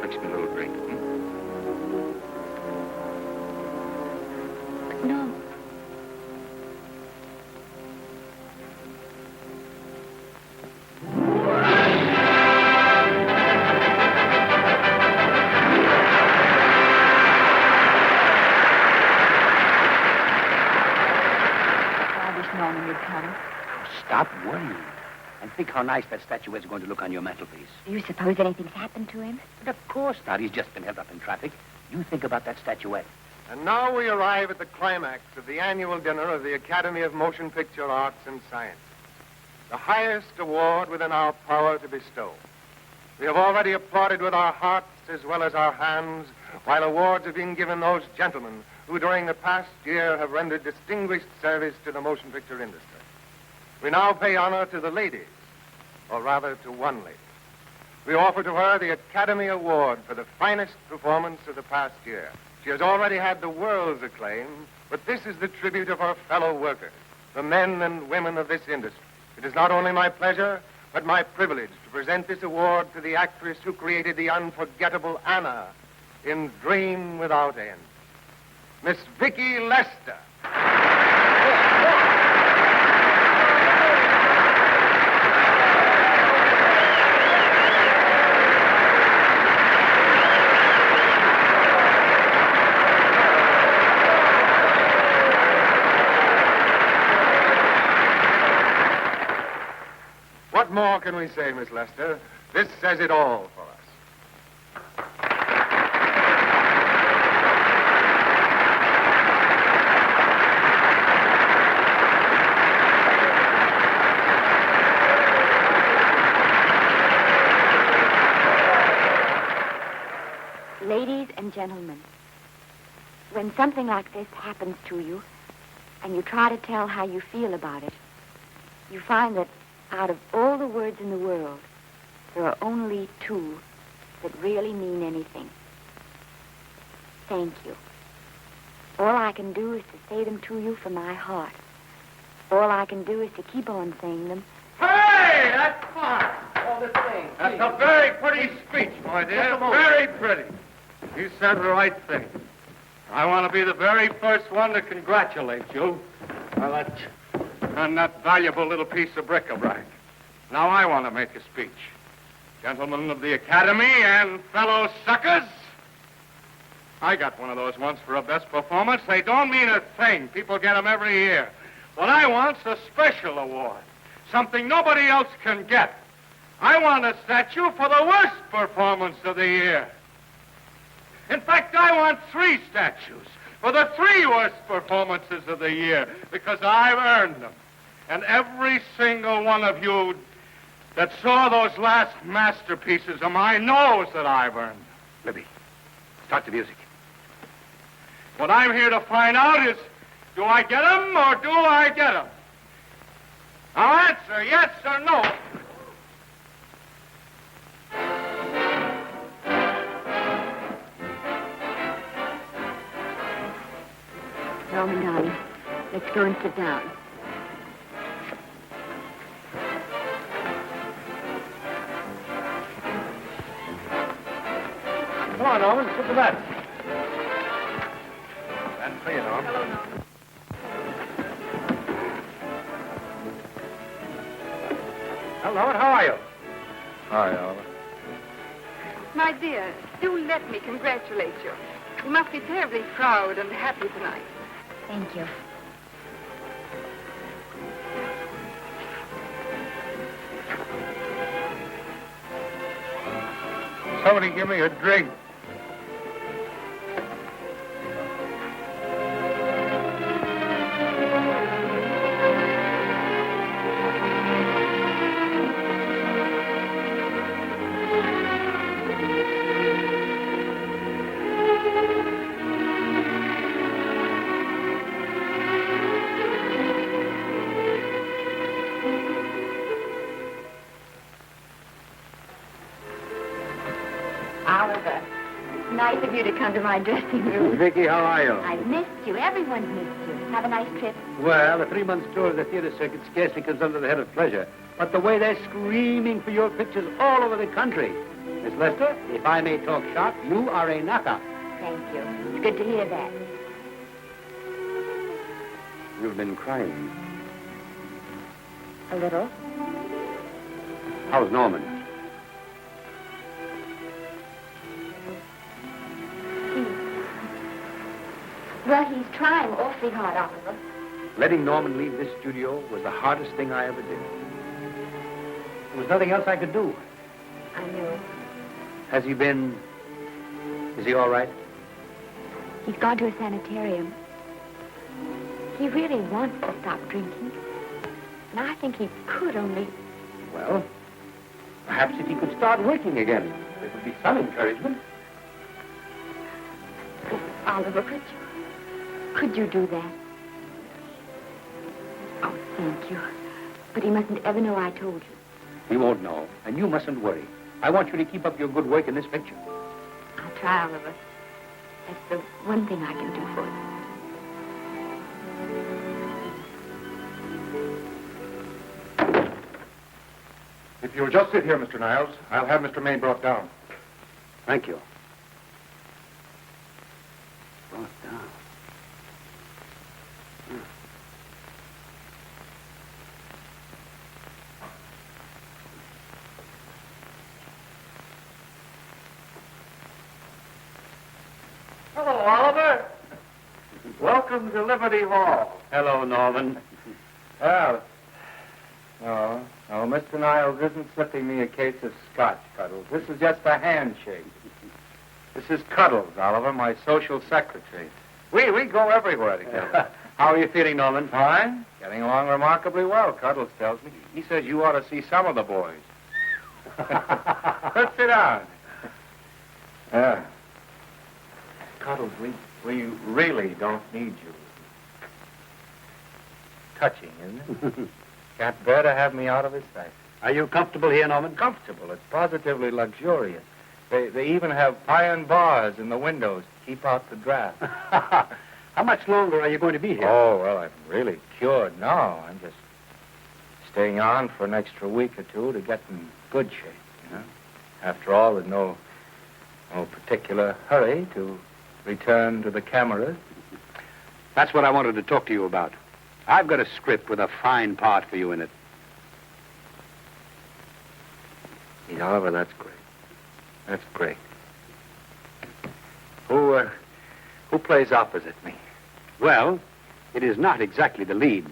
fix me a little drink. No. Norman, you'd come. Stop worrying. And think how nice that statuette's going to look on your mantelpiece. Do you suppose anything's happened to him? But of course not. He's just been held up in traffic. You think about that statuette. And now we arrive at the climax of the annual dinner of the Academy of Motion Picture Arts and Sciences, the highest award within our power to bestow. We have already applauded with our hearts as well as our hands, while awards are being given those gentlemen who during the past year have rendered distinguished service to the motion picture industry. We now pay honor to the ladies, or rather to one lady. We offer to her the Academy Award for the finest performance of the past year. She has already had the world's acclaim, but this is the tribute of her fellow workers, the men and women of this industry. It is not only my pleasure, but my privilege to present this award to the actress who created the unforgettable Anna in Dream Without End, Miss Vicki Lester. What more can we say, Miss Lester? This says it all for us. Ladies and gentlemen, when something like this happens to you, and you try to tell how you feel about it, you find that out of all the words in the world, there are only two that really mean anything. Thank you. All I can do is to say them to you from my heart. All I can do is to keep on saying them. Hey, that's fine. All this thing. That's a very pretty speech, my dear. Very pretty. You said the right thing. I want to be the very first one to congratulate you on that valuable little piece of bric-a-brac. Now I want to make a speech. Gentlemen of the Academy and fellow suckers, I got one of those once for a best performance. They don't mean a thing. People get them every year. What I want's a special award, something nobody else can get. I want a statue for the worst performance of the year. In fact, I want 3 statues for the 3 worst performances of the year, because I've earned them. And every single one of you that saw those last masterpieces of mine knows that I've earned them. Libby, start the music. What I'm here to find out is, do I get them or do I get them? Now answer yes or no. Norman, darling, let's go and sit down. Come on, Norman, sit to that. That's for you, Norman. Well, Norman, how are you? Hi, Oliver. My dear, do let me congratulate you. You must be terribly proud and happy tonight. Thank you. Somebody give me a drink. Oliver, it's nice of you to come to my dressing room. Vicky, how are you? I missed you. Everyone's missed you. Have a nice trip. Well, a 3-month tour of the theater circuit scarcely comes under the head of pleasure. But the way they're screaming for your pictures all over the country. Miss Lester, if I may talk shop, you are a knockout. Thank you. It's good to hear that. You've been crying. A little. How's Norman? Well, he's trying awfully hard, Oliver. Letting Norman leave this studio was the hardest thing I ever did. There was nothing else I could do. I know. Has he been... Is he all right? He's gone to a sanitarium. He really wants to stop drinking. And I think he could only... Well, perhaps if he could start working again, there would be some encouragement. Oliver, could you do that? Oh, thank you. But he mustn't ever know I told you. He won't know, and you mustn't worry. I want you to keep up your good work in this picture. I'll try, Oliver. That's the one thing I can do for you. If you'll just sit here, Mr. Niles, I'll have Mr. Maine brought down. Thank you. Brought down. Hello, Oliver. Welcome to Liberty Hall. Hello, Norman. Well, no, Mr. Niles isn't slipping me a case of scotch, Cuddles. This is just a handshake. This is Cuddles, Oliver, my social secretary. We go everywhere together. How are you feeling, Norman? Fine. Getting along remarkably well, Cuddles tells me. He says you ought to see some of the boys. Let's sit down. Cuddles, we really don't need you. Touching, isn't it? Can't bear to have me out of his sight. Are you comfortable here, Norman? Comfortable. It's positively luxurious. They even have iron bars in the windows to keep out the draft. How much longer are you going to be here? Oh, well, I'm really cured now. I'm just staying on for an extra week or two to get in good shape, you know. After all, there's no particular hurry to return to the cameras. That's what I wanted to talk to you about. I've got a script with a fine part for you in it. Gee, Oliver, that's great. That's great. Who plays opposite me? Well, it is not exactly the lead.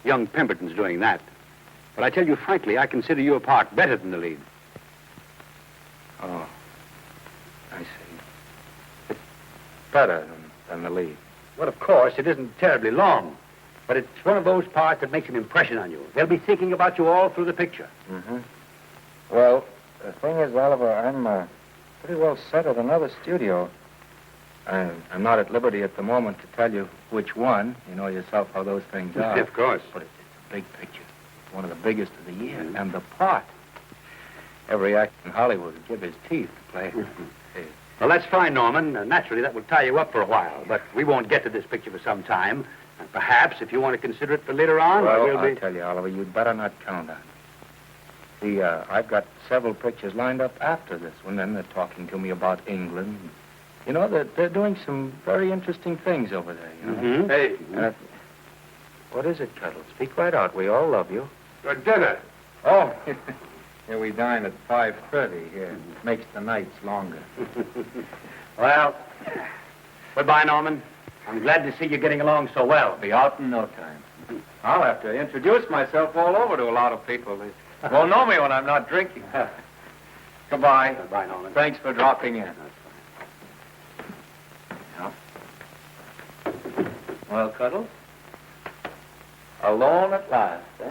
Young Pemberton's doing that. But I tell you frankly, I consider your part better than the lead. Oh, I see. It's better than the lead. Well, of course, it isn't terribly long. But it's one of those parts that makes an impression on you. They'll be thinking about you all through the picture. Mm-hmm. Well, the thing is, Oliver, I'm pretty well set at another studio. I'm not at liberty at the moment to tell you which one. You know yourself how those things are. Of course. But it's a big picture. It's one of the biggest of the year. And the part. Every actor in Hollywood would give his teeth to play. Well, that's fine, Norman. Naturally, that will tie you up for a while. But we won't get to this picture for some time. And perhaps, if you want to consider it for later on, well, I'll tell you, Oliver, you'd better not count on it. See, I've got several pictures lined up after this one, and they're talking to me about England. You know, they're doing some very interesting things over there, you know. Mm-hmm. Hey. What is it, Cuddles? Speak right out. We all love you. For dinner. Oh, here we dine at 5:30 here. Makes the nights longer. Well, goodbye, Norman. I'm glad to see you getting along so well. Be out in no time. I'll have to introduce myself all over to a lot of people. They won't know me when I'm not drinking. Goodbye. Goodbye, Norman. Thanks for dropping in. Yeah. Well, Cuddles? Alone at last, eh?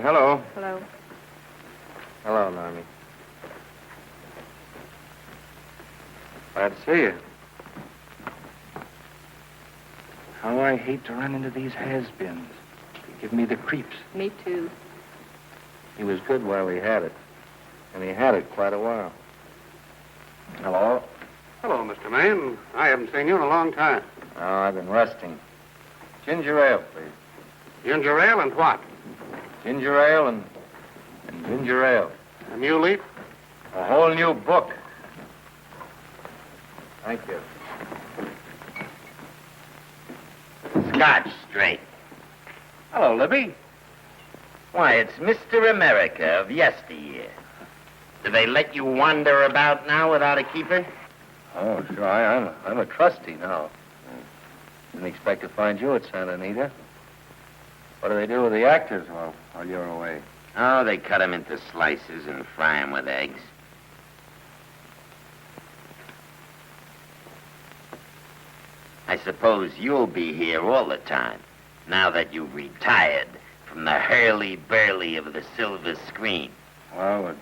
Hello. Hello. Hello, Normie. Glad to see you. How I hate to run into these has-beens. They give me the creeps. Me too. He was good while he had it. And he had it quite a while. Hello? Hello, Mr. Maine. I haven't seen you in a long time. Oh, I've been resting. Ginger ale, please. Ginger ale and what? Ginger ale and ginger ale. A new leaf? A whole new book. Thank you. Scotch straight. Hello, Libby. Why, it's Mr. America of yesteryear. Do they let you wander about now without a keeper? Oh, sure. I'm a trustee now. Didn't expect to find you at Santa Anita. What do they do with the actors while you're away? Oh, they cut them into slices and fry them with eggs. I suppose you'll be here all the time, now that you've retired from the hurly-burly of the silver screen. Well, we're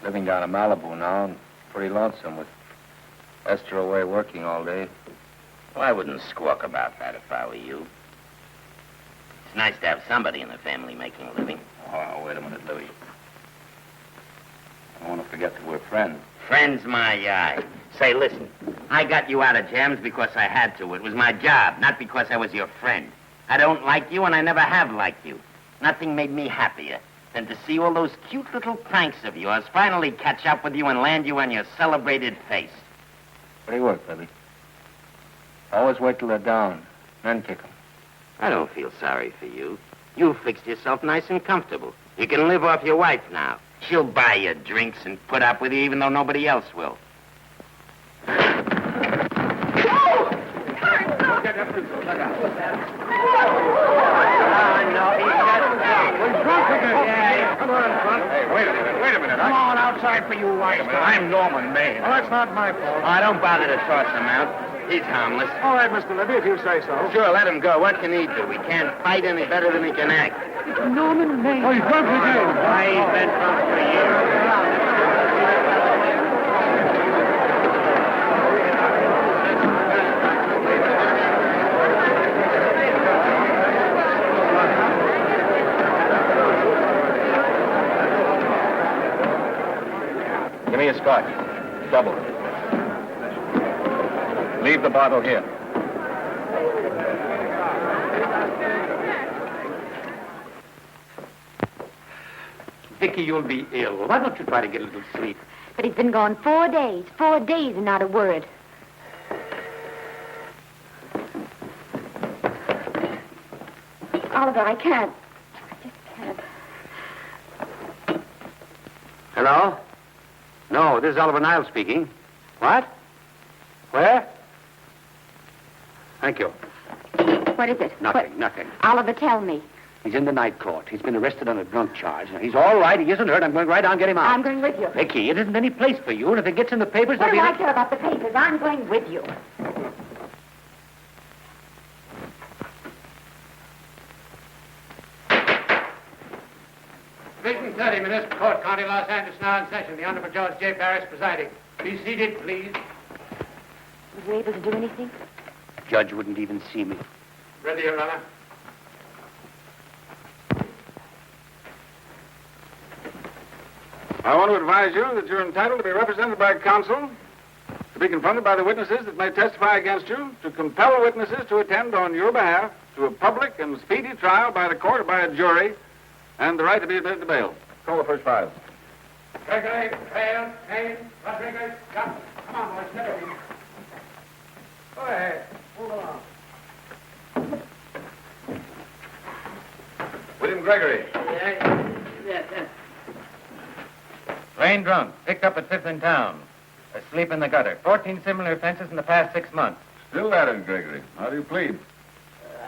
living down in Malibu now and pretty lonesome with Esther away working all day. Well, I wouldn't squawk about that if I were you. It's nice to have somebody in the family making a living. Oh, wait a minute, Louis. I don't want to forget that we're friends. Friends, my eye. Say, listen, I got you out of jams because I had to. It was my job, not because I was your friend. I don't like you, and I never have liked you. Nothing made me happier than to see all those cute little pranks of yours finally catch up with you and land you on your celebrated face. Pretty work, Libby. Always wait till they're down, then kick 'em. I don't feel sorry for you. You fixed yourself nice and comfortable. You can live off your wife now. She'll buy you drinks and put up with you even though nobody else will. Wait a minute. Come on outside for you, wise guy. I'm Norman Maine. Well, that's not my fault. Oh, don't bother to toss him out. He's harmless. All right, Mr. Libby, if you say so. Sure, let him go. What can he do? He can't fight any better than he can act. Norman Maine. Oh, he's drunk again. Why, he's been drunk for years. Give me a scotch. Double. Leave the bottle here. Vicky, you'll be ill. Why don't you try to get a little sleep? But he's been gone 4 days. 4 days and not a word. Oliver, I can't. I just can't. Hello? No, this is Oliver Niles speaking. What? Where? Thank you. What is it? Nothing. Oliver, tell me. He's in the night court. He's been arrested on a drunk charge. Now, he's all right. He isn't hurt. I'm going right down and get him out. I'm going with you. Vicky, it isn't any place for you, and if it gets in the papers, What there'll do be... I care about the papers? I'm going with you. Division 30, Municipal Court, County Los Angeles, now in session. The Honorable Judge J. Parrish presiding. Be seated, please. Was you able to do anything? Judge wouldn't even see me. Ready, Your Honor. I want to advise you that you're entitled to be represented by counsel, to be confronted by the witnesses that may testify against you, to compel witnesses to attend on your behalf to a public and speedy trial by the court or by a jury, and the right to be admitted to bail. Call the first five. Gregory, Hale, Haynes, Rodriguez, Johnson. Come on, boys, get over here. Go ahead. Move along. William Gregory. Plain drunk, picked up at 5th in town. Asleep in the gutter. 14 similar offenses in the past 6 months. Still at it, Gregory. How do you plead?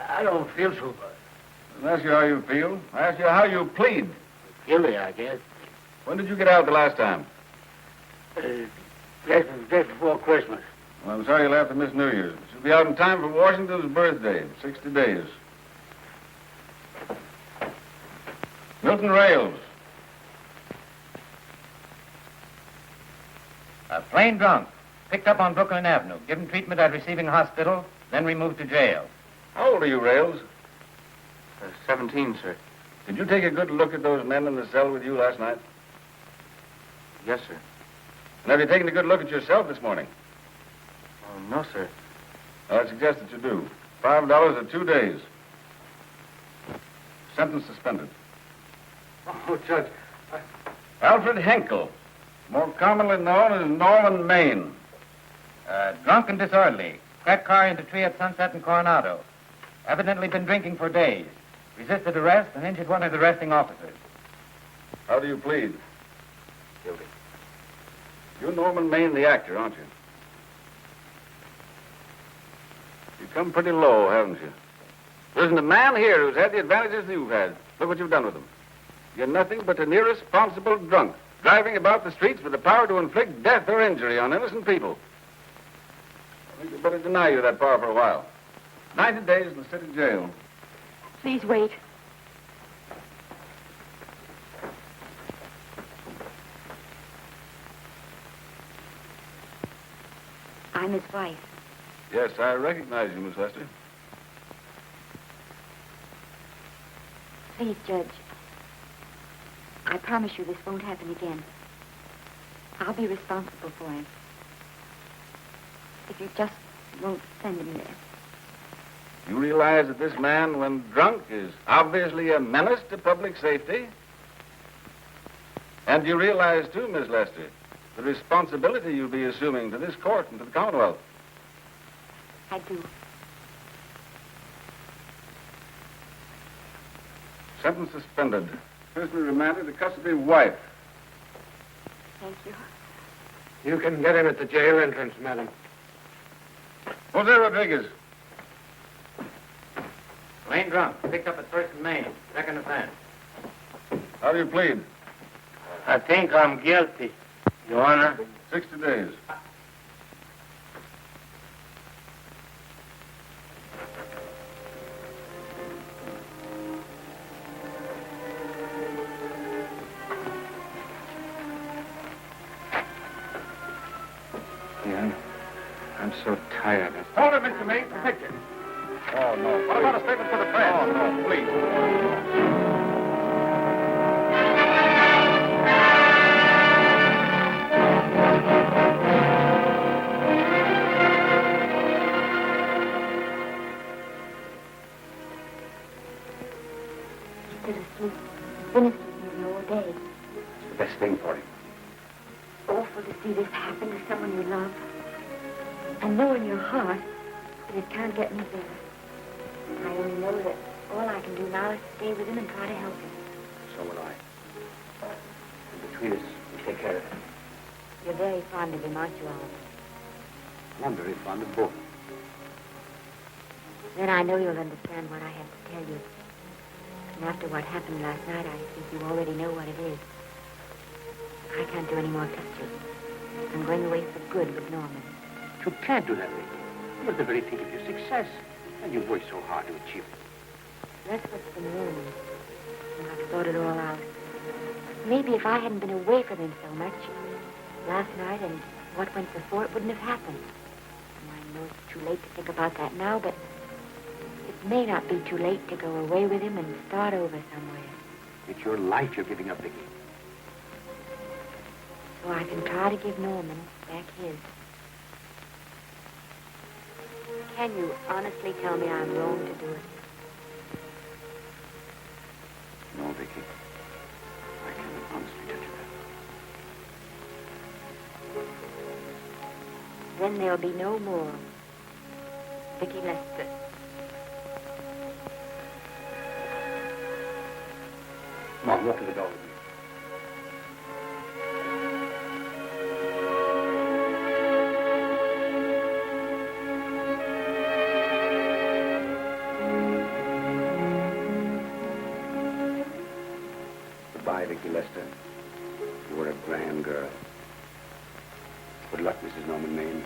I don't feel so bad. I didn't ask you how you feel. I asked you how you plead. Guilty, I guess. When did you get out the last time? Just before Christmas. Well, I'm sorry you'll have to miss New Year's. You'll be out in time for Washington's birthday, 60 days. Milton Rails. Plain drunk, picked up on Brooklyn Avenue, given treatment at receiving hospital, then removed to jail. How old are you, Rails? 17, sir. Did you take a good look at those men in the cell with you last night? Yes, sir. And have you taken a good look at yourself this morning? Oh, no, sir. Well, I suggest that you do. $5 or 2 days. Sentence suspended. Oh, Judge. Alfred Henkel, more commonly known as Norman Maine. Drunk and disorderly. Cracked car into tree at Sunset and Coronado. Evidently been drinking for days. Resisted arrest and injured one of the arresting officers. How do you plead? Guilty. You're Norman Maine, the actor, aren't you? You've come pretty low, haven't you? There isn't a man here who's had the advantages you've had. Look what you've done with them. You're nothing but an irresponsible drunk, driving about the streets with the power to inflict death or injury on innocent people. I think we'd better deny you that power for a while. 90 days in the city jail. Please wait. I'm his wife. Yes, I recognize you, Miss Lester. Please, Judge. I promise you this won't happen again. I'll be responsible for him. If you just won't send him there. You realize that this man, when drunk, is obviously a menace to public safety? And you realize, too, Miss Lester, the responsibility you'll be assuming to this court and to the Commonwealth. I do. Sentence suspended. Prisoner remanded to custody of wife. Thank you. You can get him at the jail entrance, madam. Jose Rodriguez. Plain drunk, picked up at 1st and Main. Second offense. How do you plead? I think I'm guilty, Your Honor. 60 days. Yeah, I'm so tired. Hold it, Mr. Maine. The picture. Oh, no. What about a statement for the press? Oh, no, please. He's asleep. Been asleep nearly all day. It's the best thing for him. Awful to see this happen to someone you love. And know in your heart that it can't get any better. I only know that all I can do now is stay with him and try to help him. So will I. And between us, we'll take care of him. You're very fond of him, aren't you, Oliver? And I'm very fond of both. Then I know you'll understand what I have to tell you. And after what happened last night, I think you already know what it is. I can't do any more pictures. I'm going away for good with Norman. You can't do that, Rick. You're at the very peak of your success. And you've worked so hard to achieve it. That's what's been wrong. And I've thought it all out. Maybe if I hadn't been away from him so much, last night and what went before, it wouldn't have happened. And I know it's too late to think about that now, but it may not be too late to go away with him and start over somewhere. It's your life you're giving up, Vicky. so I can try to give Norman back his. Can you honestly tell me I'm wrong to do it? No, Vicky. I can honestly tell you that. Then there'll be no more Vicky Lester. Come on, walk to the door with me. Goodbye, Vicky Lester. You were a grand girl. Good luck, Mrs. Norman Maine.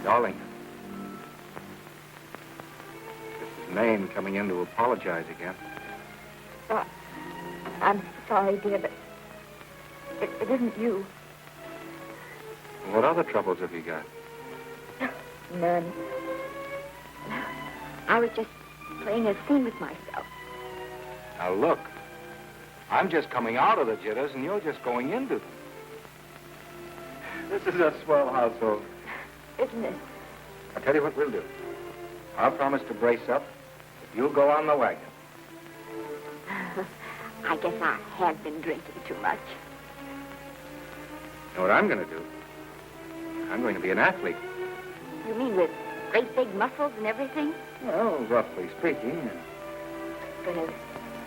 Darling, this is Maine coming in to apologize again. Oh, I'm sorry, dear, but it isn't you. What other troubles have you got? None. I was just playing a scene with myself. Now look, I'm just coming out of the jitters and you're just going into them. This is a swell household. Isn't it? I'll tell you what we'll do. I'll promise to brace up if you'll go on the wagon. I guess I have been drinking too much. You know what I'm going to do? I'm going to be an athlete. You mean with great big muscles and everything? Well, roughly speaking. Gonna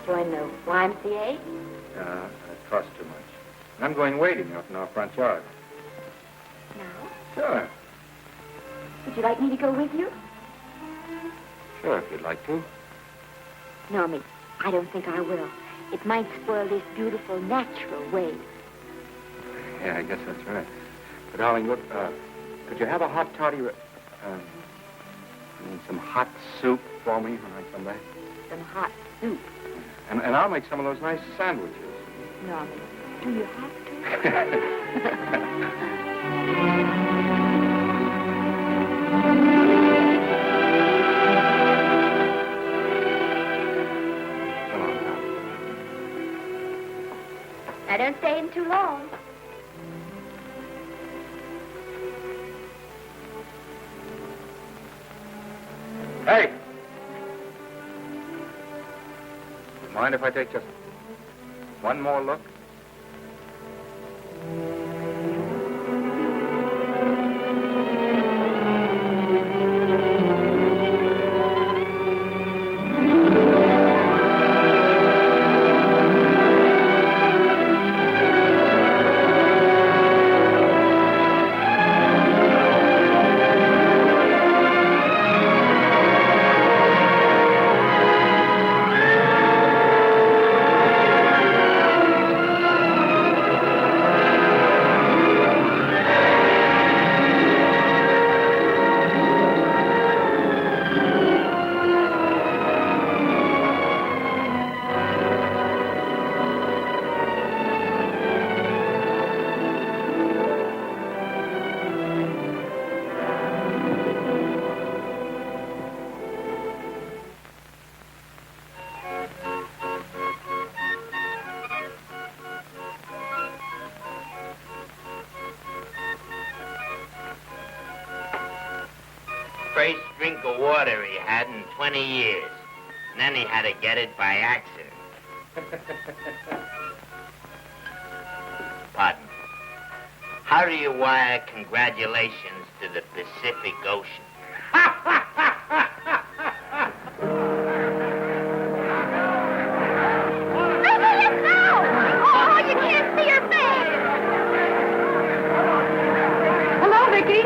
join the YMCA? I trust too much. I'm going wading out in our front yard. No. Sure. Would you like me to go with you? Sure, if you'd like to. No, Miss, I don't think I will. It might spoil this beautiful, natural wave. Yeah, I guess that's right. But, darling, look, could you have a hot toddy, some hot soup for me when I come back? Some hot soup? And I'll make some of those nice sandwiches. No, Miss, do you have to? I don't stay in too long. Hey! Mind if I take just one more look? first drink of water he had in 20 years. And then he had to get it by accident. Pardon. How do you wire congratulations to the Pacific Ocean? Oh, you can't see her face. Hello, Vicky.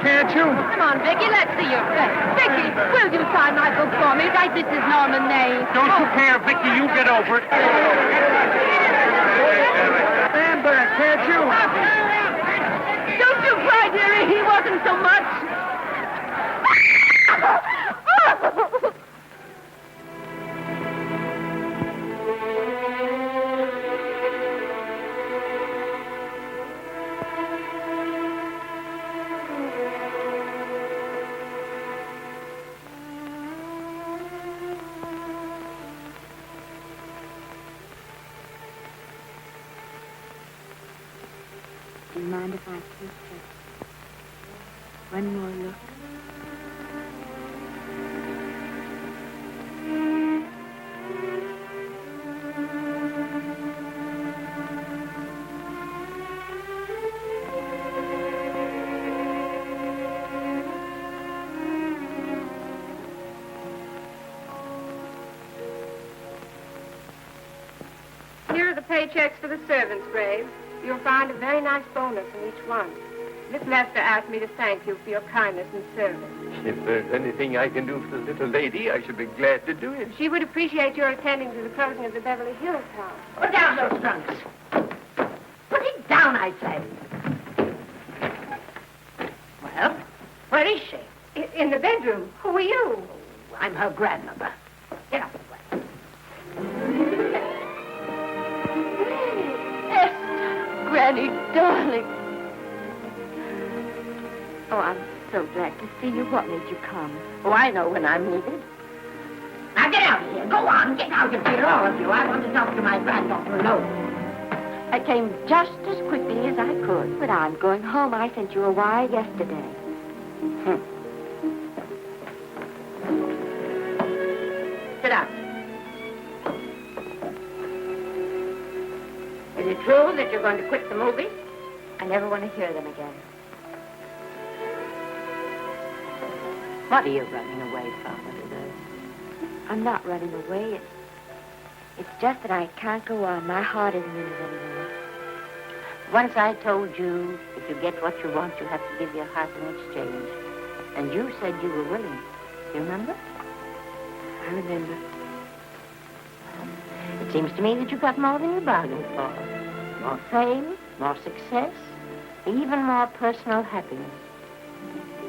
Can't you? Come on, Vicky, let's see your face. Vicky, will you sign my book for me? Write this is Norman May. Don't you care, Vicky. You get over it. Amber, can't you? Don't you cry, dearie. He wasn't so much. Do you mind if I keep just one more look? Here are the paychecks for the servants, Graves. You'll find a very nice bonus in each one. Miss Lester asked me to thank you for your kindness and service. If there's anything I can do for the little lady, I should be glad to do it. She would appreciate your attending to the closing of the Beverly Hills house. Put down those trunks. Put it down, I say. Well, where is she? In the bedroom. Who are you? I'm her grandmother. Get up. Granny, darling. Oh, I'm so glad to see you. What made you come? Oh, I know when I'm needed. Now get out of here. Go on. Get out of here, all of you. I want to talk to my granddaughter alone. I came just as quickly as I could. But I'm going home. I sent you a wire yesterday. Sit down. Is it true that you're going to quit the movies? I never want to hear them again. What are you running away from today? I'm not running away. It's just that I can't go on. My heart isn't in it anymore. Once I told you, if you get what you want, you have to give your heart in exchange. And you said you were willing. You remember? I remember. It seems to me that you got more than you bargained for. More fame, more success, even more personal happiness.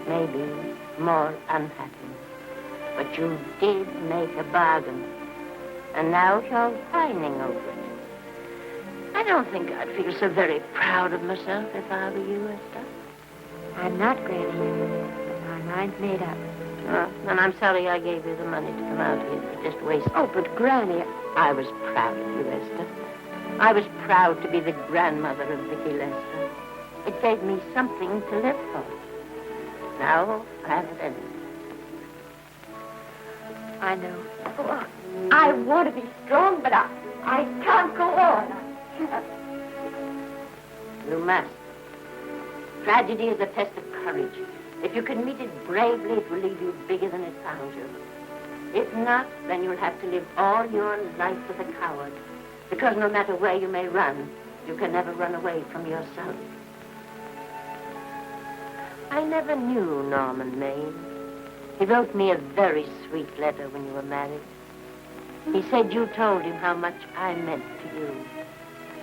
Maybe more unhappiness. But you did make a bargain. And now you're whining over it. I don't think I'd feel so very proud of myself if I were you, Esther. I'm not, Granny. But my mind's made up. Oh, and I'm sorry I gave you the money to come out here to just waste. Oh, but Granny... I was proud of you, Esther. I was proud to be the grandmother of Vicky Lester. It gave me something to live for. Now I haven't any. I know. Oh, I want to be strong, but I can't go on. You must. Tragedy is a test of courage. If you can meet it bravely, it will leave you bigger than it found you. If not, then you'll have to live all your life as a coward. Because no matter where you may run, you can never run away from yourself. I never knew Norman Maine. He wrote me a very sweet letter when you were married. He said you told him how much I meant to you.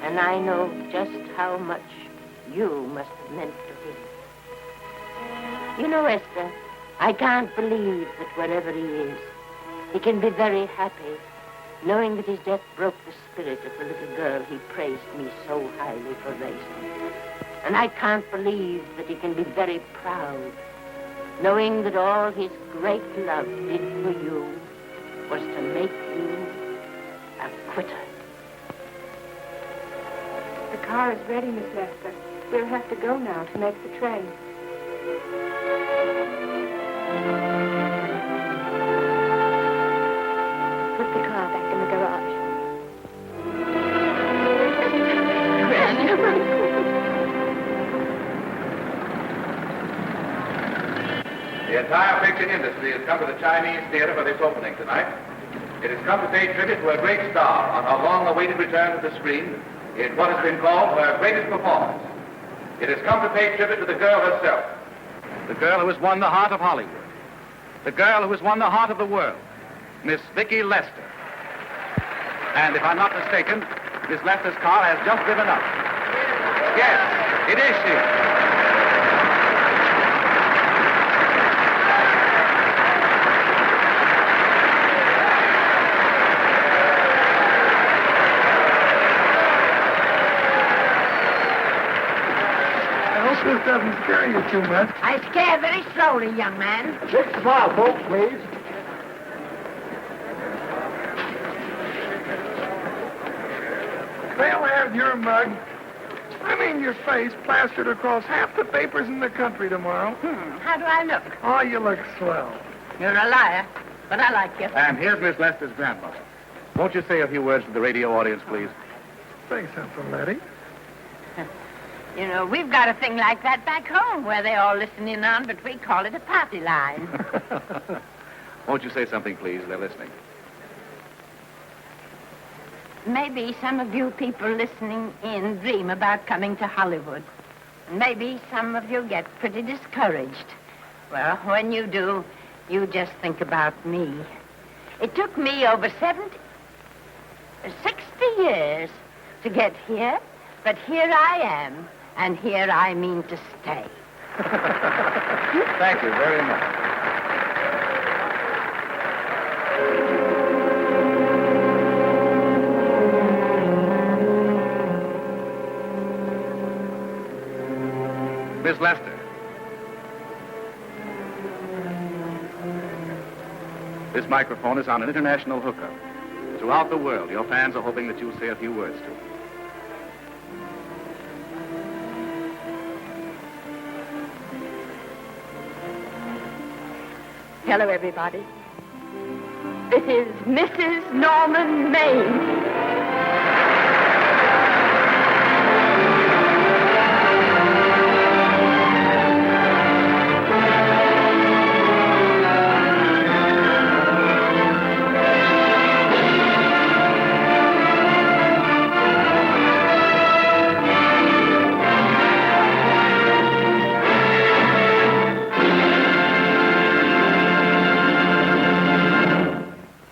And I know just how much you must have meant to him. You know, Esther, I can't believe that wherever he is, he can be very happy, knowing that his death broke the spirit of the little girl he praised me so highly for raising. And I can't believe that he can be very proud, knowing that all his great love did for you was to make you a quitter. The car is ready, Miss Lester. We'll have to go now to make the train. Put the car back in the garage. The entire picture industry has come to the Chinese theater for this opening tonight. It has come to pay tribute to a great star on her long-awaited return to the screen in what has been called her greatest performance. It has come to pay tribute to the girl herself. The girl who has won the heart of Hollywood. The girl who has won the heart of the world. Miss Vicki Lester. And if I'm not mistaken, Miss Lester's car has just driven up. Yes, it is she. This doesn't scare you too much. I scare very slowly, young man. 6 o'clock, folks, please. They'll have your mug, your face, plastered across half the papers in the country tomorrow. How do I look? Oh, you look swell. You're a liar, but I like you. And here's Miss Lester's grandmother. Won't you say a few words to the radio audience, please? Say something, Letty. You know, we've got a thing like that back home where they all listen in on, but we call it a party line. Won't you say something, please? They're listening. Maybe some of you people listening in dream about coming to Hollywood. Maybe some of you get pretty discouraged. Well, when you do, you just think about me. It took me over 60 years to get here, but here I am, and here I mean to stay. Thank you very much. Miss Lester. This microphone is on an international hookup. Throughout the world, your fans are hoping that you'll say a few words to them. Hello, everybody. This is Mrs. Norman Maine.